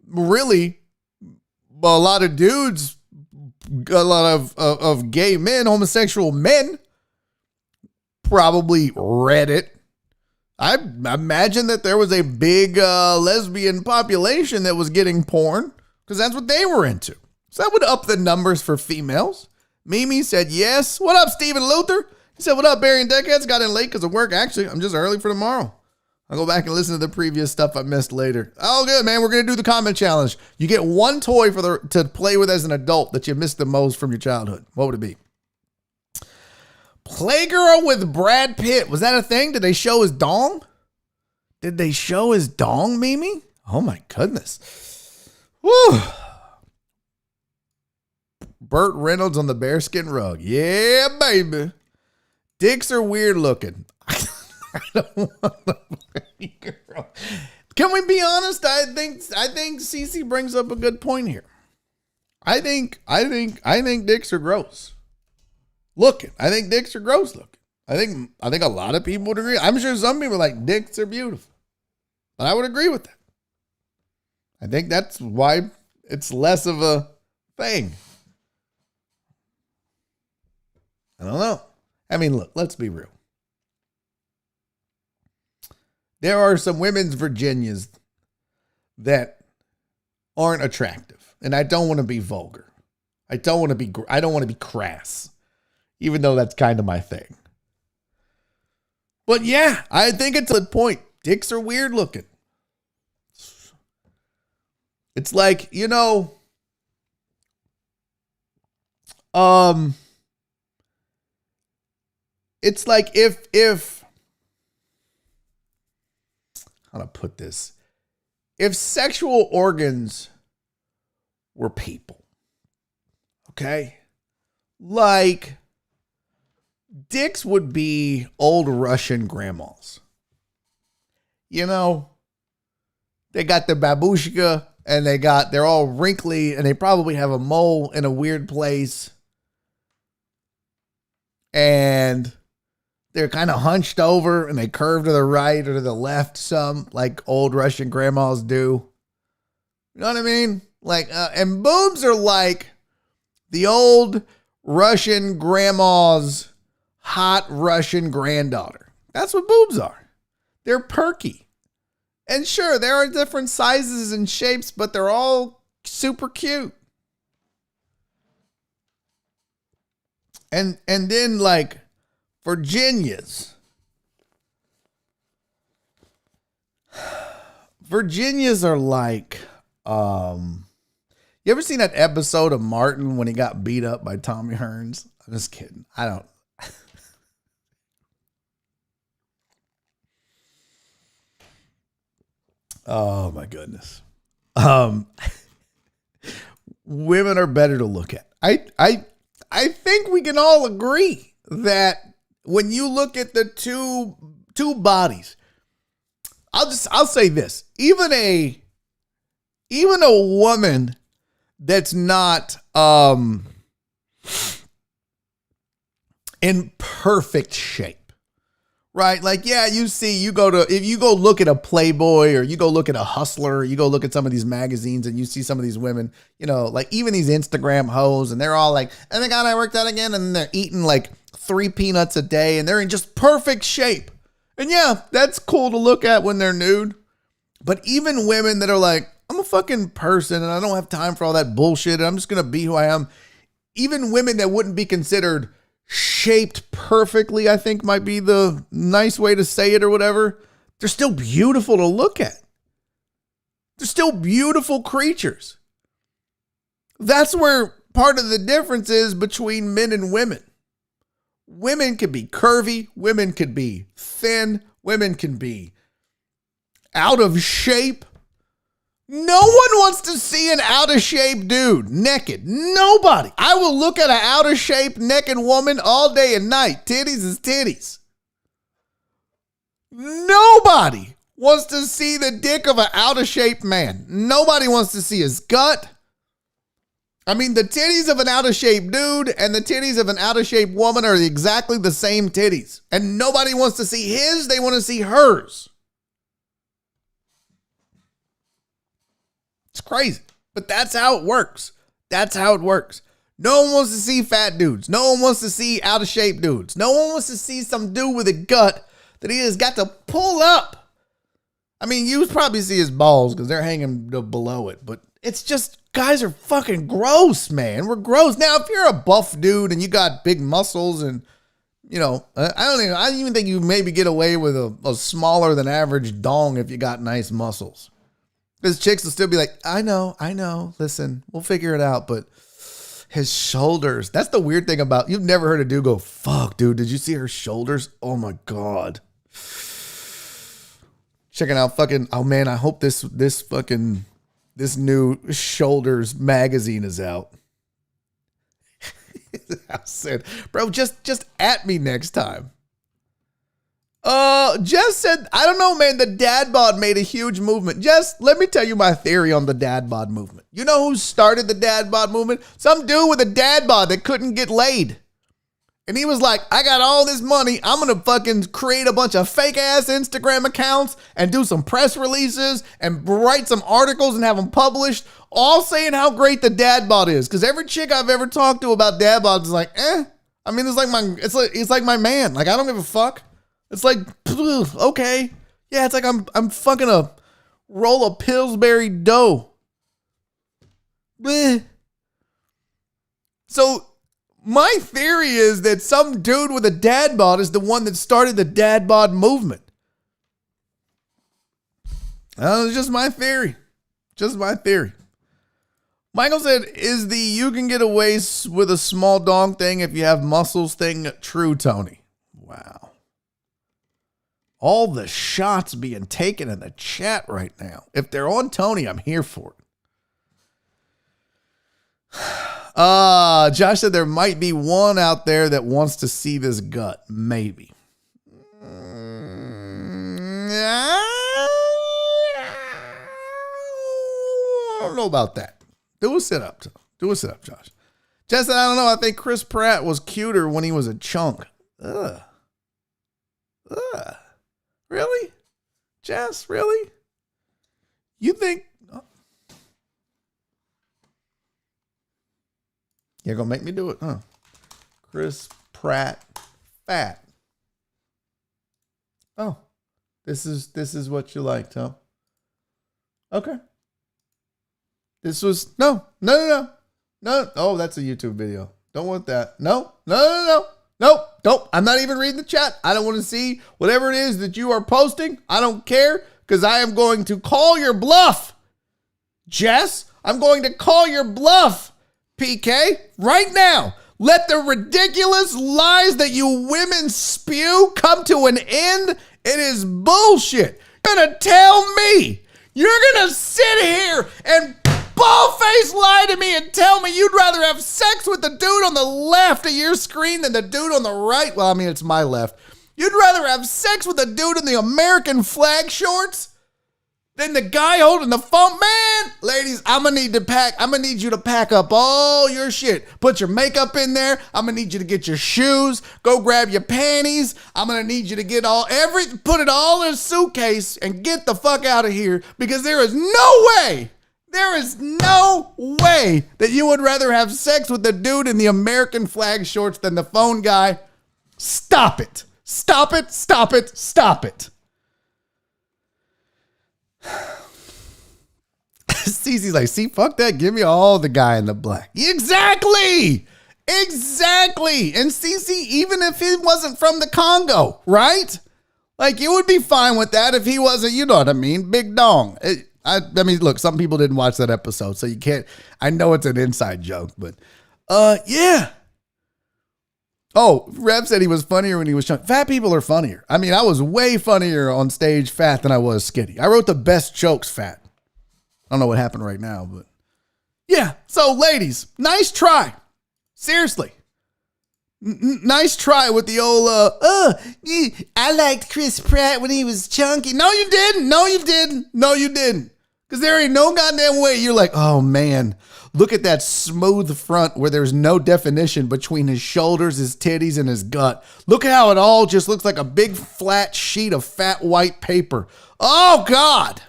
really, a lot of dudes, a lot of gay men, homosexual men probably read it. I imagine that there was a big lesbian population that was getting porn because that's what they were into. So that would up the numbers for females. Mimi said yes. What up, Stephen Luther? He said, what up, Barry and Deckheads? Got in late because of work. Actually, I'm just early for tomorrow. I'll go back and listen to the previous stuff I missed later. Oh, good, man. We're going to do the comment challenge. You get one toy to play with as an adult that you missed the most from your childhood. What would it be? Playgirl with Brad Pitt. Was that a thing? Did they show his dong? Did they show his dong, Mimi? Oh, my goodness. Woo. Burt Reynolds on the bearskin rug. Yeah, baby. Dicks are weird looking. I don't want to play girl. Can we be honest? I think Cece brings up a good point here. I think dicks are gross looking. I think dicks are gross looking. I think a lot of people would agree. I'm sure some people are like dicks are beautiful, but I would agree with that. I think that's why it's less of a thing. I don't know. I mean, look, let's be real. There are some women's Virginias that aren't attractive. And I don't want to be vulgar. I don't want to be crass. Even though that's kind of my thing. But yeah, I think it's a point. Dicks are weird looking. It's like, you know, it's like if how to put this? If sexual organs were people, okay? Like, dicks would be old Russian grandmas. You know, they got the babushka and they're all wrinkly and they probably have a mole in a weird place. And they're kind of hunched over and they curve to the right or to the left some, like old Russian grandmas do. You know what I mean? Like, and boobs are like the old Russian grandma's hot Russian granddaughter. That's what boobs are. They're perky. And sure, there are different sizes and shapes, but they're all super cute. And then like Virginias. Virginias are like, you ever seen that episode of Martin when he got beat up by Tommy Hearns? I'm just kidding. I don't. Oh my goodness. Women are better to look at. I think we can all agree that when you look at the two bodies, I'll say this. Even a woman that's not in perfect shape. Right? Like, yeah, if you go look at a Playboy or you go look at a Hustler, you go look at some of these magazines and you see some of these women, you know, like even these Instagram hoes and they're all like, oh my God, I worked out again. And they're eating like 3 peanuts a day and they're in just perfect shape. And yeah, that's cool to look at when they're nude. But even women that are like, I'm a fucking person and I don't have time for all that bullshit. And I'm just going to be who I am. Even women that wouldn't be considered shaped perfectly, I think might be the nice way to say it or whatever. They're still beautiful to look at. They're still beautiful creatures. That's where part of the difference is between men and women. Women can be curvy. Women can be thin. Women can be out of shape. No one wants to see an out of shape dude naked. Nobody. I will look at an out of shape naked woman all day and night. Titties is titties. Nobody wants to see the dick of an out of shape man. Nobody wants to see his gut. I mean, the titties of an out of shape dude and the titties of an out of shape woman are exactly the same titties. And nobody wants to see his. They want to see hers. It's crazy, but that's how it works. That's how it works. No one wants to see fat dudes. No one wants to see out of shape dudes. No one wants to see some dude with a gut that he has got to pull up. I mean, you probably see his balls because they're hanging below it, but it's just, guys are fucking gross, man. We're gross. Now, if you're a buff dude and you got big muscles and, you know, I don't even think you maybe get away with a smaller than average dong if you got nice muscles. Because chicks will still be like, I know. Listen, we'll figure it out. But his shoulders, that's the weird thing about, you've never heard a dude go, fuck, dude, did you see her shoulders? Oh my God. Checking out fucking, oh man, I hope this new Shoulders magazine is out. I said, bro, just at me next time. Jess said, I don't know, man. The dad bod made a huge movement. Jess, let me tell you my theory on the dad bod movement. You know who started the dad bod movement? Some dude with a dad bod that couldn't get laid. And he was like, I got all this money. I'm going to fucking create a bunch of fake ass Instagram accounts and do some press releases and write some articles and have them published, all saying how great the dad bod is. Because every chick I've ever talked to about dad bods is like, I mean, it's like my man. Like, I don't give a fuck. It's like, okay. Yeah, it's like I'm fucking a roll of Pillsbury dough. Bleh. So my theory is that some dude with a dad bod is the one that started the dad bod movement. It's just my theory. Just my theory. Michael said, is the you can get away with a small dong thing if you have muscles thing true, Tony? Wow. All the shots being taken in the chat right now. If they're on Tony, I'm here for it. Josh said there might be one out there that wants to see this gut. Maybe. I don't know about that. Do a sit-up, Josh. Jess said, I don't know. I think Chris Pratt was cuter when he was a chunk. Ugh. Really? Jess, really? You think... You're going to make me do it, huh? Chris Pratt fat. Oh. This is what you liked, huh? Okay. This was... No. Oh, that's a YouTube video. Don't want that. No. Don't. I'm not even reading the chat. I don't want to see whatever it is that you are posting. I don't care, because I am going to call your bluff. Jess, I'm going to call your bluff. PK, right now, let the ridiculous lies that you women spew come to an end. It is bullshit. You're gonna tell me, you're gonna sit here and bald-faced lie to me and tell me you'd rather have sex with the dude on the left of your screen than the dude on the right. Well, I mean, it's my left. You'd rather have sex with the dude in the American flag shorts than the guy holding the phone. Man, ladies, I'm gonna need you to pack up all your shit. Put your makeup in there. I'm gonna need you to get your shoes. Go grab your panties. I'm gonna need you to get put it all in a suitcase and get the fuck out of here, because there is no way that you would rather have sex with the dude in the American flag shorts than the phone guy. Stop it. Stop it. Cece's like, see, fuck that. Give me all the guy in the black. Exactly. And Cece, even if he wasn't from the Congo, right? Like, you would be fine with that if he wasn't, you know what I mean, big dong. I mean, look, some people didn't watch that episode, so you can't, I know it's an inside joke, but, yeah. Oh, Rev said he was funnier when he was chunky. Fat people are funnier. I mean, I was way funnier on stage fat than I was skinny. I wrote the best jokes fat. I don't know what happened right now, but yeah. So ladies, nice try. Seriously. Nice try with the old, I liked Chris Pratt when he was chunky. No, you didn't. Because there ain't no goddamn way you're like, oh man, look at that smooth front where there's no definition between his shoulders, his titties, and his gut. Look at how it all just looks like a big flat sheet of fat white paper. Oh God.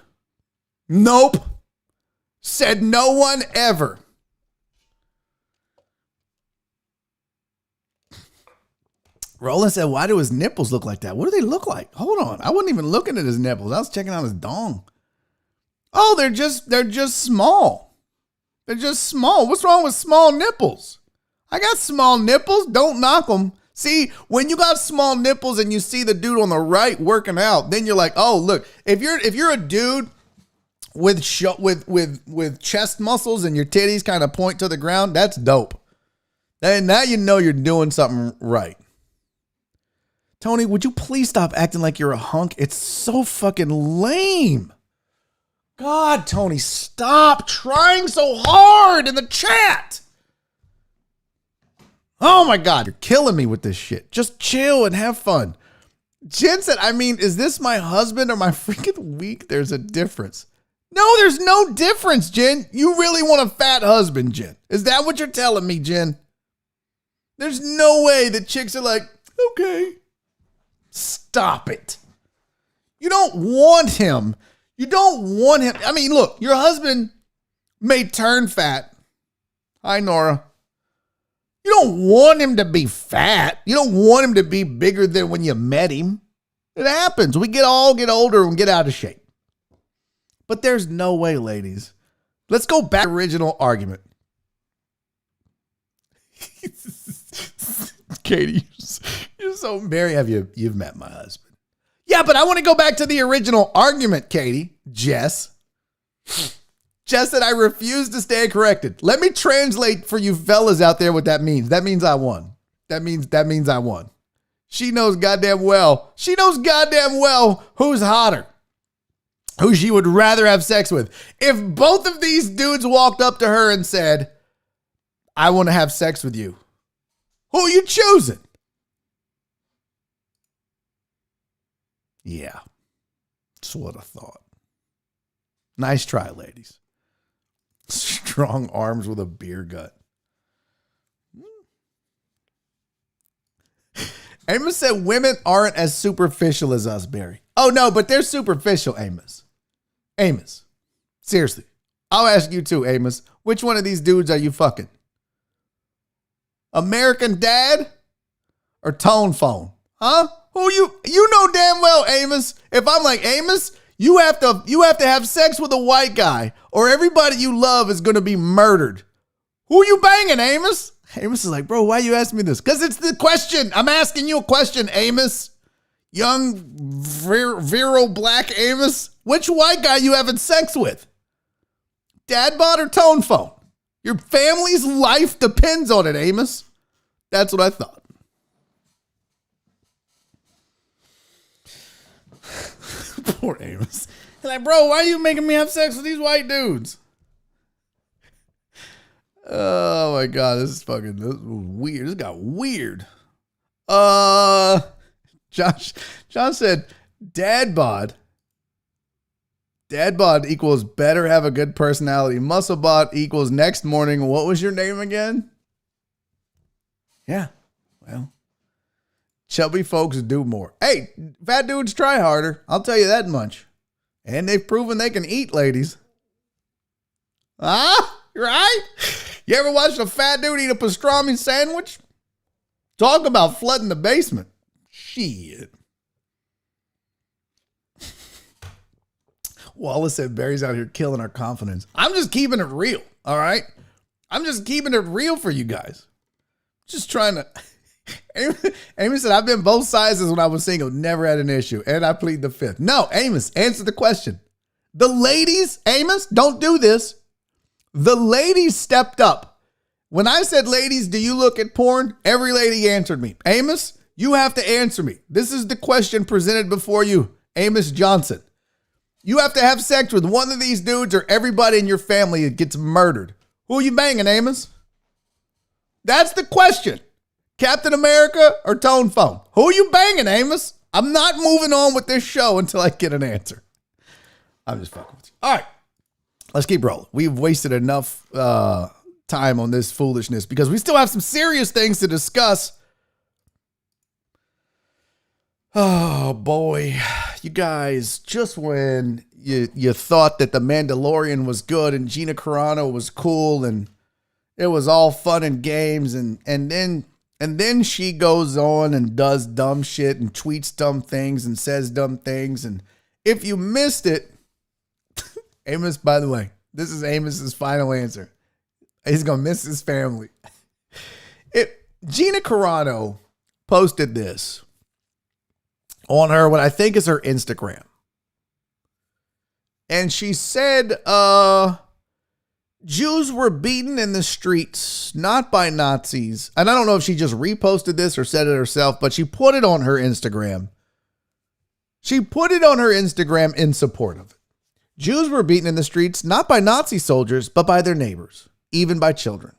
Nope. Said no one ever. Roland said, why do his nipples look like that? What do they look like? Hold on. I wasn't even looking at his nipples. I was checking out his dong. Oh, they're just small. They're just small. What's wrong with small nipples? I got small nipples. Don't knock them. See, when you got small nipples and you see the dude on the right working out, then you're like, oh, look, if you're a dude with chest muscles and your titties kind of point to the ground, that's dope. And now you know you're doing something right. Tony, would you please stop acting like you're a hunk? It's so fucking lame. God, Tony, stop trying so hard in the chat. Oh my God, you're killing me with this shit. Just chill and have fun. Jen said, I mean, is this my husband or my freaking week? There's a difference. No, there's no difference, Jen. You really want a fat husband, Jen. Is that what you're telling me, Jen? There's no way that chicks are like, okay, stop it. You don't want him. You don't want him. I mean, look, your husband may turn fat. Hi, Nora. You don't want him to be fat. You don't want him to be bigger than when you met him. It happens. We all get older and get out of shape. But there's no way, ladies. Let's go back to the original argument. Katie, you're so Mary. You've met my husband? Yeah, but I want to go back to the original argument, Katie. Jess said I refuse to stand corrected. Let me translate for you fellas out there what that means. That means I won. That means I won. She knows goddamn well. Who's hotter. Who she would rather have sex with. If both of these dudes walked up to her and said, I want to have sex with you, who are you choosing? Yeah, that's what I thought. Nice try, ladies. Strong arms with a beer gut. Amos said women aren't as superficial as us, Barry. Oh, no, but they're superficial, Amos. Amos, seriously. I'll ask you too, Amos. Which one of these dudes are you fucking? American Dad or Tone Phone? Huh? Who you know damn well, Amos. If I'm like, Amos, you have to have sex with a white guy or everybody you love is going to be murdered. Who you banging, Amos? Amos is like, bro, why you asking me this? Because it's the question. I'm asking you a question, Amos. Young, virile black Amos. Which white guy you having sex with? Dad bod or Tone Phone? Your family's life depends on it, Amos. That's what I thought. Poor Amos. He's like, bro, why are you making me have sex with these white dudes? Oh my God, this is weird. This got weird. John said, Dad bod equals better have a good personality. Muscle bod equals next morning. What was your name again? Yeah, well, chubby folks do more. Hey, fat dudes try harder. I'll tell you that much. And they've proven they can eat, ladies. Right? You ever watched a fat dude eat a pastrami sandwich? Talk about flooding the basement. Shit. Wallace said Barry's out here killing our confidence. I'm just keeping it real, all right? I'm just keeping it real for you guys. Just trying to... Amos said, I've been both sizes when I was single. Never had an issue. And I plead the fifth. No, Amos, answer the question. The ladies, Amos, don't do this. The ladies stepped up. When I said, ladies, do you look at porn? Every lady answered me. Amos, you have to answer me. This is the question presented before you. Amos Johnson. You have to have sex with one of these dudes or everybody in your family gets murdered. Who are you banging, Amos? That's the question. Captain America or Tone Phone? Who are you banging, Amos? I'm not moving on with this show until I get an answer. I'm just fucking with you. All right. Let's keep rolling. We've wasted enough time on this foolishness because we still have some serious things to discuss. Oh, boy. You guys, just when you thought that The Mandalorian was good and Gina Carano was cool and it was all fun and games and then she goes on and does dumb shit and tweets dumb things and says dumb things. And if you missed it, Amos, by the way, this is Amos's final answer. He's going to miss his family. Gina Carano posted this on her, what I think is her Instagram. And she said, Jews were beaten in the streets, not by Nazis. And I don't know if she just reposted this or said it herself, but she put it on her Instagram. She put it on her Instagram in support of it. Jews were beaten in the streets, not by Nazi soldiers, but by their neighbors, even by children.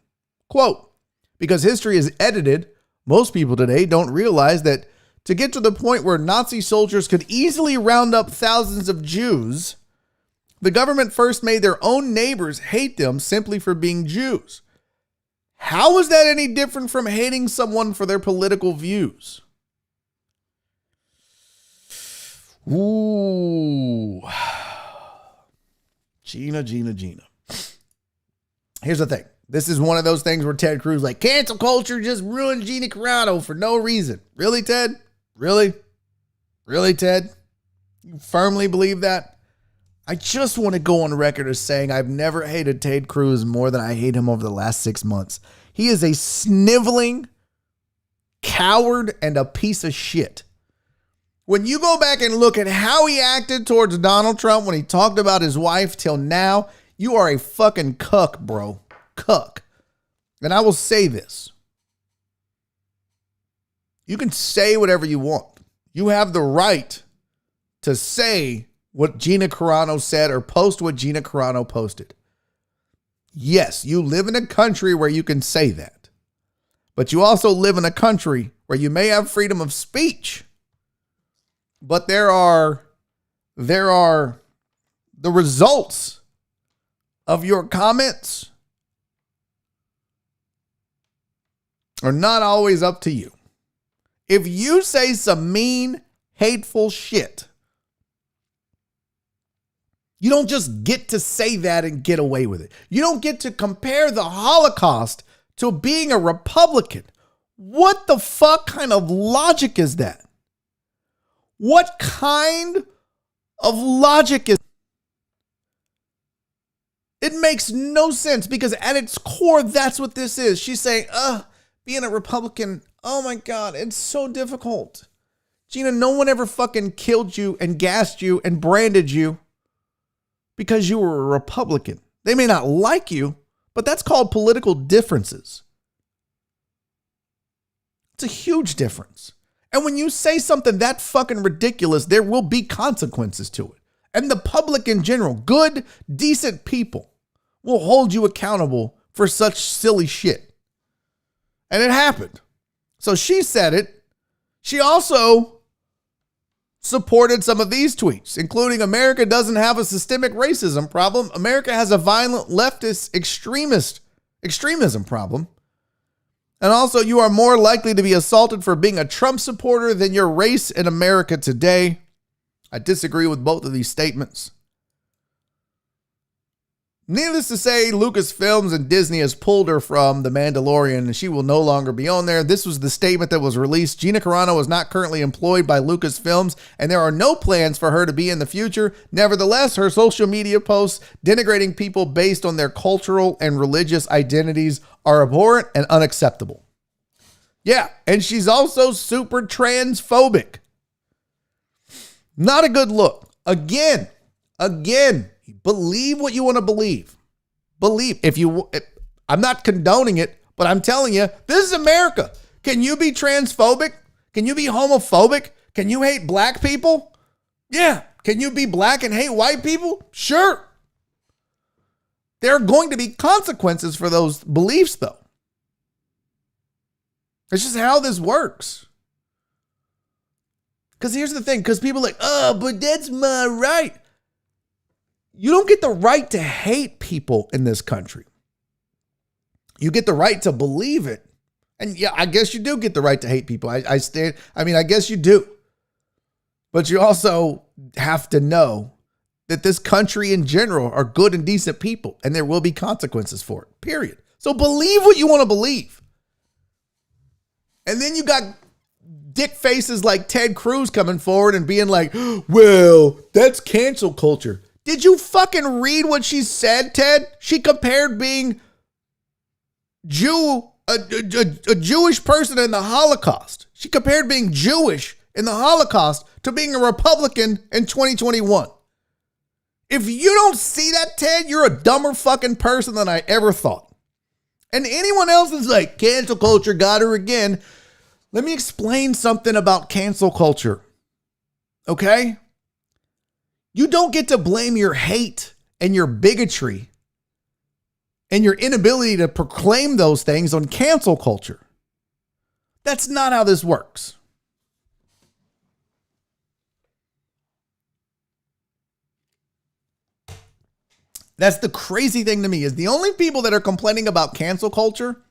Quote, because history is edited, most people today don't realize that to get to the point where Nazi soldiers could easily round up thousands of Jews, the government first made their own neighbors hate them simply for being Jews. How is that any different from hating someone for their political views? Ooh. Gina. Here's the thing. This is one of those things where Ted Cruz like, cancel culture just ruined Gina Carano for no reason. Really, Ted? Really? Really, Ted? You firmly believe that? I just want to go on record as saying I've never hated Ted Cruz more than I hate him over the last 6 months. He is a sniveling coward and a piece of shit. When you go back and look at how he acted towards Donald Trump when he talked about his wife till now, you are a fucking cuck, bro. Cuck. And I will say this. You can say whatever you want. You have the right to say what Gina Carano said or post what Gina Carano posted. Yes, you live in a country where you can say that. But you also live in a country where you may have freedom of speech. But there are the results of your comments are not always up to you. If you say some mean, hateful shit, you don't just get to say that and get away with it. You don't get to compare the Holocaust to being a Republican. What the fuck kind of logic is that? What kind of logic is it? Makes no sense because at its core, that's what this is. She's saying, being a Republican, oh my God, it's so difficult. Gina, no one ever fucking killed you and gassed you and branded you because you were a Republican. They may not like you, but that's called political differences. It's a huge difference. And when you say something that fucking ridiculous, there will be consequences to it. And the public in general, good, decent people, will hold you accountable for such silly shit. And it happened. So she said it. She also supported some of these tweets, including America doesn't have a systemic racism problem. America has a violent leftist extremism problem. And also, you are more likely to be assaulted for being a Trump supporter than your race in America today. I disagree with both of these statements. Needless to say, Lucasfilms and Disney has pulled her from The Mandalorian and she will no longer be on there. This was the statement that was released. Gina Carano is not currently employed by Lucasfilms and there are no plans for her to be in the future. Nevertheless, her social media posts denigrating people based on their cultural and religious identities are abhorrent and unacceptable. Yeah, and she's also super transphobic. Not a good look. Again, believe what you want to believe. I'm not condoning it, but I'm telling you, this is America. Can you be transphobic? Can you be homophobic? Can you hate black people? Yeah. Can you be black and hate white people? Sure. There are going to be consequences for those beliefs, though. It's just how this works. Because here's the thing, because people are like, oh, but that's my right. You don't get the right to hate people in this country. You get the right to believe it. And yeah, I guess you do get the right to hate people. I guess you do. But you also have to know that this country in general are good and decent people, and there will be consequences for it, period. So believe what you want to believe. And then you got dick faces like Ted Cruz coming forward and being like, well, that's cancel culture. Did you fucking read what she said, Ted? She compared being a Jewish person in the Holocaust. She compared being Jewish in the Holocaust to being a Republican in 2021. If you don't see that, Ted, you're a dumber fucking person than I ever thought. And anyone else is like, cancel culture got her again. Let me explain something about cancel culture. Okay? You don't get to blame your hate and your bigotry and your inability to proclaim those things on cancel culture. That's not how this works. That's the crazy thing to me is the only people that are complaining about cancel culture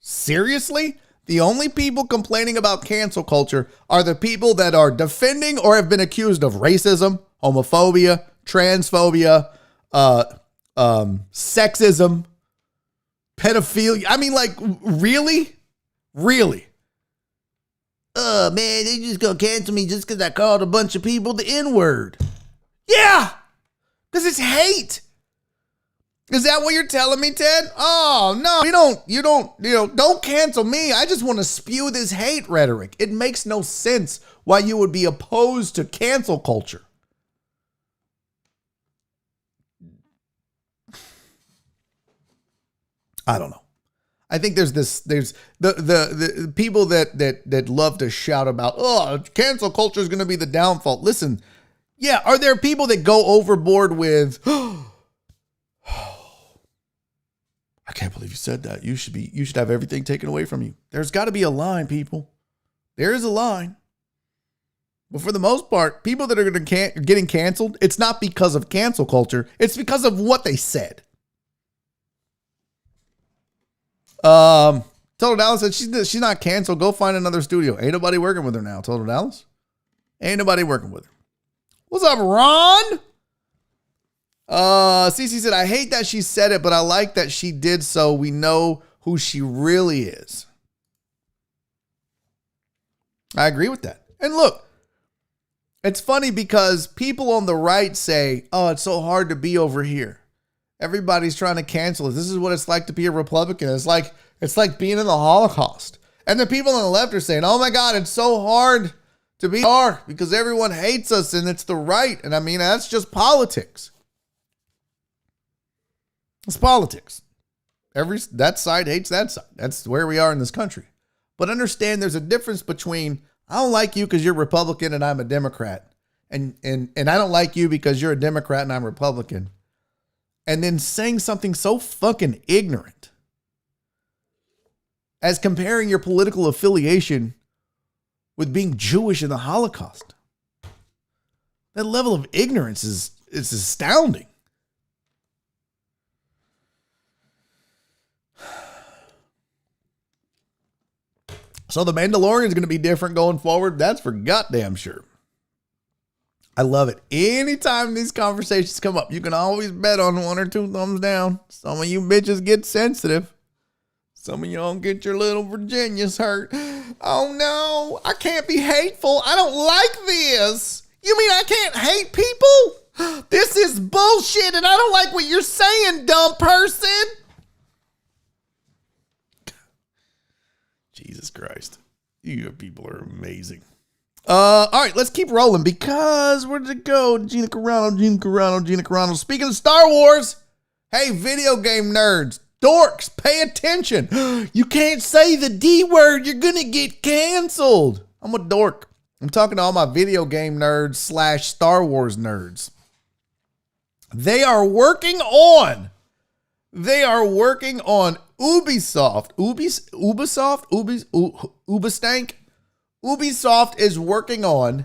Seriously? The only people complaining about cancel culture are the people that are defending or have been accused of racism, homophobia, transphobia, sexism, pedophilia. I mean, like, really? Really? Oh, man, they just gonna cancel me just because I called a bunch of people the N-word. Yeah, because it's hate. Is that what you're telling me, Ted? Oh, no, don't cancel me. I just want to spew this hate rhetoric. It makes no sense why you would be opposed to cancel culture. I don't know. I think there's the people that love to shout about, oh, cancel culture is going to be the downfall. Listen, yeah, are there people that go overboard with, I can't believe you said that. You should have everything taken away from you. There's got to be a line, people. There is a line. But for the most part, people that are getting canceled, it's not because of cancel culture. It's because of what they said. Total Dallas said she's not canceled. Go find another studio. Ain't nobody working with her now. Total Dallas. Ain't nobody working with her. What's up, Ron? Cece said, I hate that she said it, but I like that she did so we know who she really is. I agree with that. And look, it's funny because people on the right say, oh, it's so hard to be over here. Everybody's trying to cancel it. This is what it's like to be a Republican. It's like being in the Holocaust. And the people on the left are saying, oh my God, it's so hard to be because everyone hates us and it's the right. And I mean, that's just politics. It's politics. That side hates that side. That's where we are in this country. But understand there's a difference between I don't like you because you're Republican and I'm a Democrat. And I don't like you because you're a Democrat and I'm Republican. And then saying something so fucking ignorant as comparing your political affiliation with being Jewish in the Holocaust. That level of ignorance is astounding. So the Mandalorian is going to be different going forward. That's for goddamn sure. I love it. Anytime these conversations come up, you can always bet on 1 or 2 thumbs down. Some of you bitches get sensitive. Some of y'all get your little Virginias hurt. Oh no, I can't be hateful. I don't like this. You mean I can't hate people? This is bullshit and I don't like what you're saying, dumb person. Jesus Christ. You people are amazing. All right, let's keep rolling because where did it go? Gina Carano. Speaking of Star Wars, hey, video game nerds, dorks, pay attention. You can't say the D word. You're going to get canceled. I'm a dork. I'm talking to all my video game nerds / Star Wars nerds. They are working on Ubisoft. Ubisoft is working on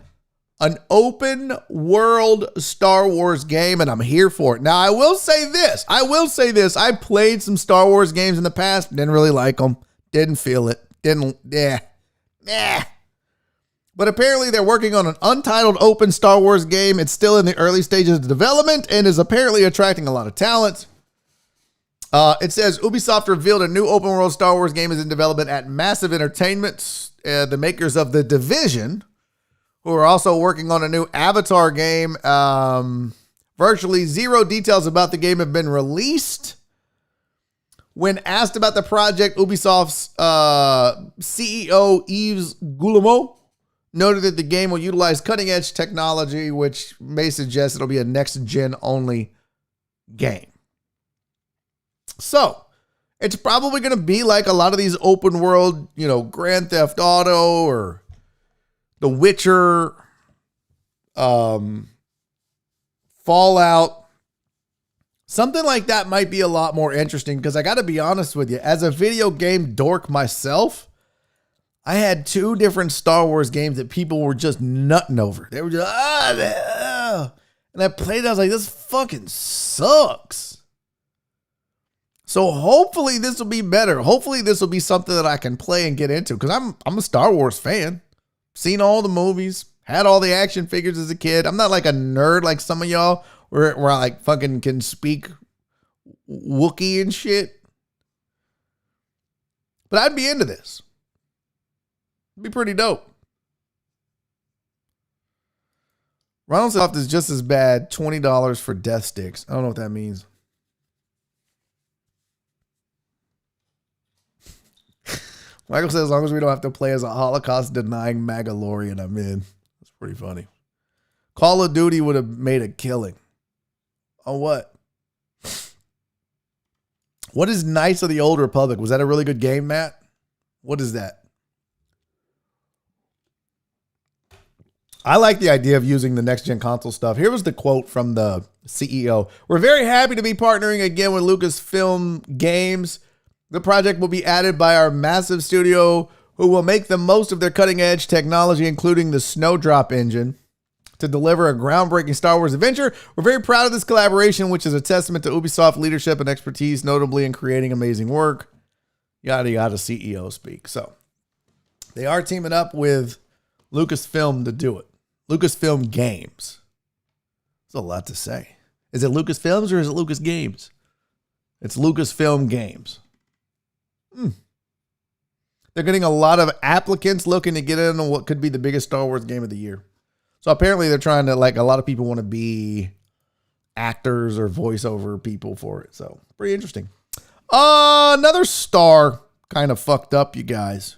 an open world Star Wars game, and I'm here for it. Now, I will say this. I played some Star Wars games in the past. Didn't really like them. Didn't feel it. But apparently they're working on an untitled open Star Wars game. It's still in the early stages of development and is apparently attracting a lot of talent. It says Ubisoft revealed a new open world Star Wars game is in development at Massive Entertainment, the makers of The Division, who are also working on a new Avatar game. Virtually zero details about the game have been released. When asked about the project, Ubisoft's CEO Yves Guillemot noted that the game will utilize cutting-edge technology, which may suggest it'll be a next-gen only game. So, it's probably going to be like a lot of these open world, Grand Theft Auto or The Witcher, Fallout. Something like that might be a lot more interesting because I got to be honest with you, as a video game dork myself, I had 2 different Star Wars games that people were just nutting over. They were just, and I played it, I was like, this fucking sucks. So hopefully this will be better. Hopefully this will be something that I can play and get into, because I'm a Star Wars fan. Seen all the movies, had all the action figures as a kid. I'm not like a nerd like some of y'all where I like fucking can speak Wookiee and shit. But I'd be into this. It'd be pretty dope. Ronald is just as bad. $20 for death sticks. I don't know what that means. Michael says, as long as we don't have to play as a Holocaust-denying Magalorian, I'm in. That's pretty funny. Call of Duty would have made a killing. On what? What is Knights of the Old Republic? Was that a really good game, Matt? What is that? I like the idea of using the next-gen console stuff. Here was the quote from the CEO. We're very happy to be partnering again with Lucasfilm Games. The project will be added by our massive studio who will make the most of their cutting-edge technology, including the Snowdrop engine, to deliver a groundbreaking Star Wars adventure. We're very proud of this collaboration, which is a testament to Ubisoft leadership and expertise, notably in creating amazing work. Yada, yada, CEO speak. So they are teaming up with Lucasfilm to do it. Lucasfilm Games. That's a lot to say. Is it Lucasfilms or is it Lucas Games? It's Lucasfilm Games. They're getting a lot of applicants looking to get in on what could be the biggest Star Wars game of the year. So apparently they're trying to, like, a lot of people want to be actors or voiceover people for it. So pretty interesting. Another star kind of fucked up, you guys.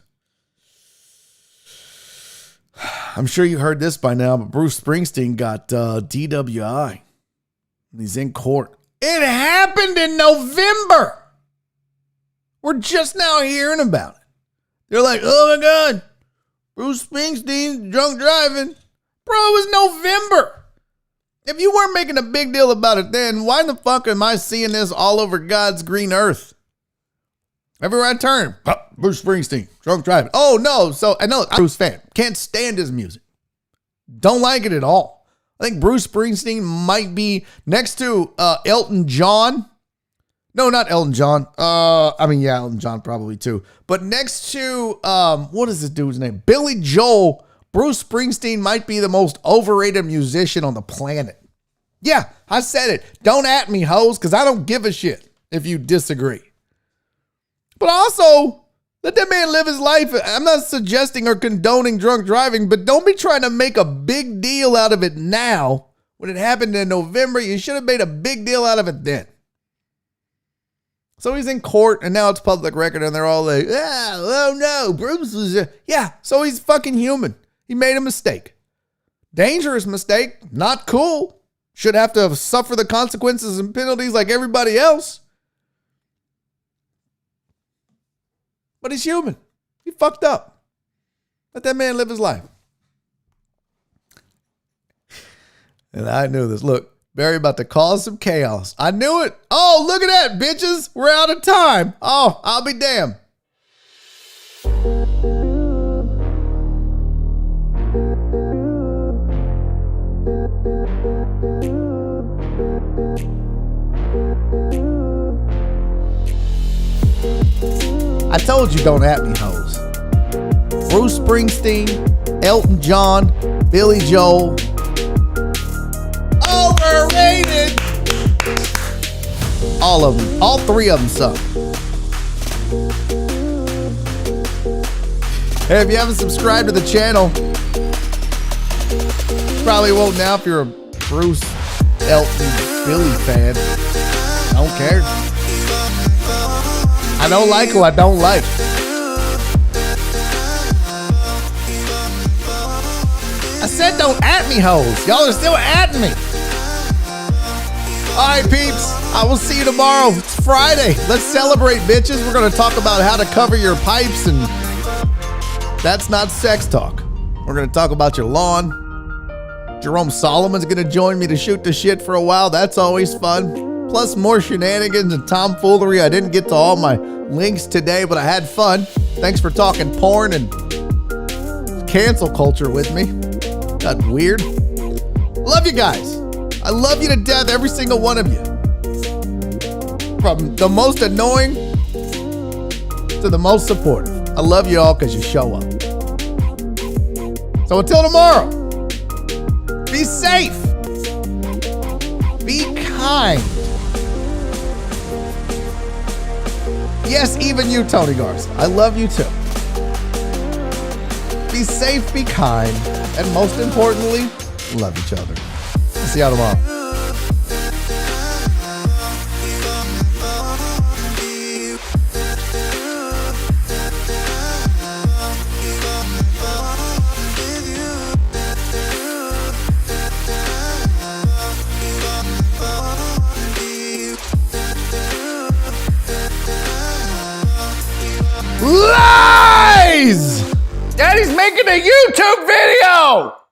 I'm sure you heard this by now, but Bruce Springsteen got DWI. He's in court. It happened in November. We're just now hearing about it. They're like, oh my God, Bruce Springsteen drunk driving. Bro, it was November. If you weren't making a big deal about it then, why the fuck am I seeing this all over God's green earth? Everywhere I turn, Bruce Springsteen, drunk driving. Oh no, so I know I'm a Bruce fan. Can't stand his music. Don't like it at all. I think Bruce Springsteen might be next to Elton John. No, not Elton John. Yeah, Elton John probably too. But next to, what is this dude's name? Billy Joel. Bruce Springsteen might be the most overrated musician on the planet. Yeah, I said it. Don't at me, hoes, because I don't give a shit if you disagree. But also, let that man live his life. I'm not suggesting or condoning drunk driving, but don't be trying to make a big deal out of it now. When it happened in November, you should have made a big deal out of it then. So he's in court, and now it's public record, and they're all like, oh no, Bruce was, yeah, so he's fucking human. He made a mistake. Dangerous mistake, not cool. Should have to suffer the consequences and penalties like everybody else. But he's human. He fucked up. Let that man live his life. And I knew this. Look. Barry about to cause some chaos. I knew it. Oh, look at that, bitches. We're out of time. Oh, I'll be damned. I told you don't at me, hoes. Bruce Springsteen, Elton John, Billy Joel. Overrated. All of them. All three of them suck. Hey, if you haven't subscribed to the channel, probably won't now if you're a Bruce, Elton, Billy fan. I don't care. I don't like who I don't like. I said don't at me, hoes. Y'all are still atting me. All right, peeps. I will see you tomorrow. It's Friday. Let's celebrate, bitches. We're going to talk about how to cover your pipes, and that's not sex talk. We're going to talk about your lawn. Jerome Solomon's going to join me to shoot the shit for a while. That's always fun. Plus more shenanigans and tomfoolery. I didn't get to all my links today, but I had fun. Thanks for talking porn and cancel culture with me. Got weird. Love you guys. I love you to death, every single one of you. from the most annoying to the most supportive. I love you all because you show up. So until tomorrow, be safe. Be kind. Yes, even you, Tony Garza. I love you too. Be safe, be kind, and most importantly, love each other. See y'all tomorrow. Lies! Daddy's making a YouTube video!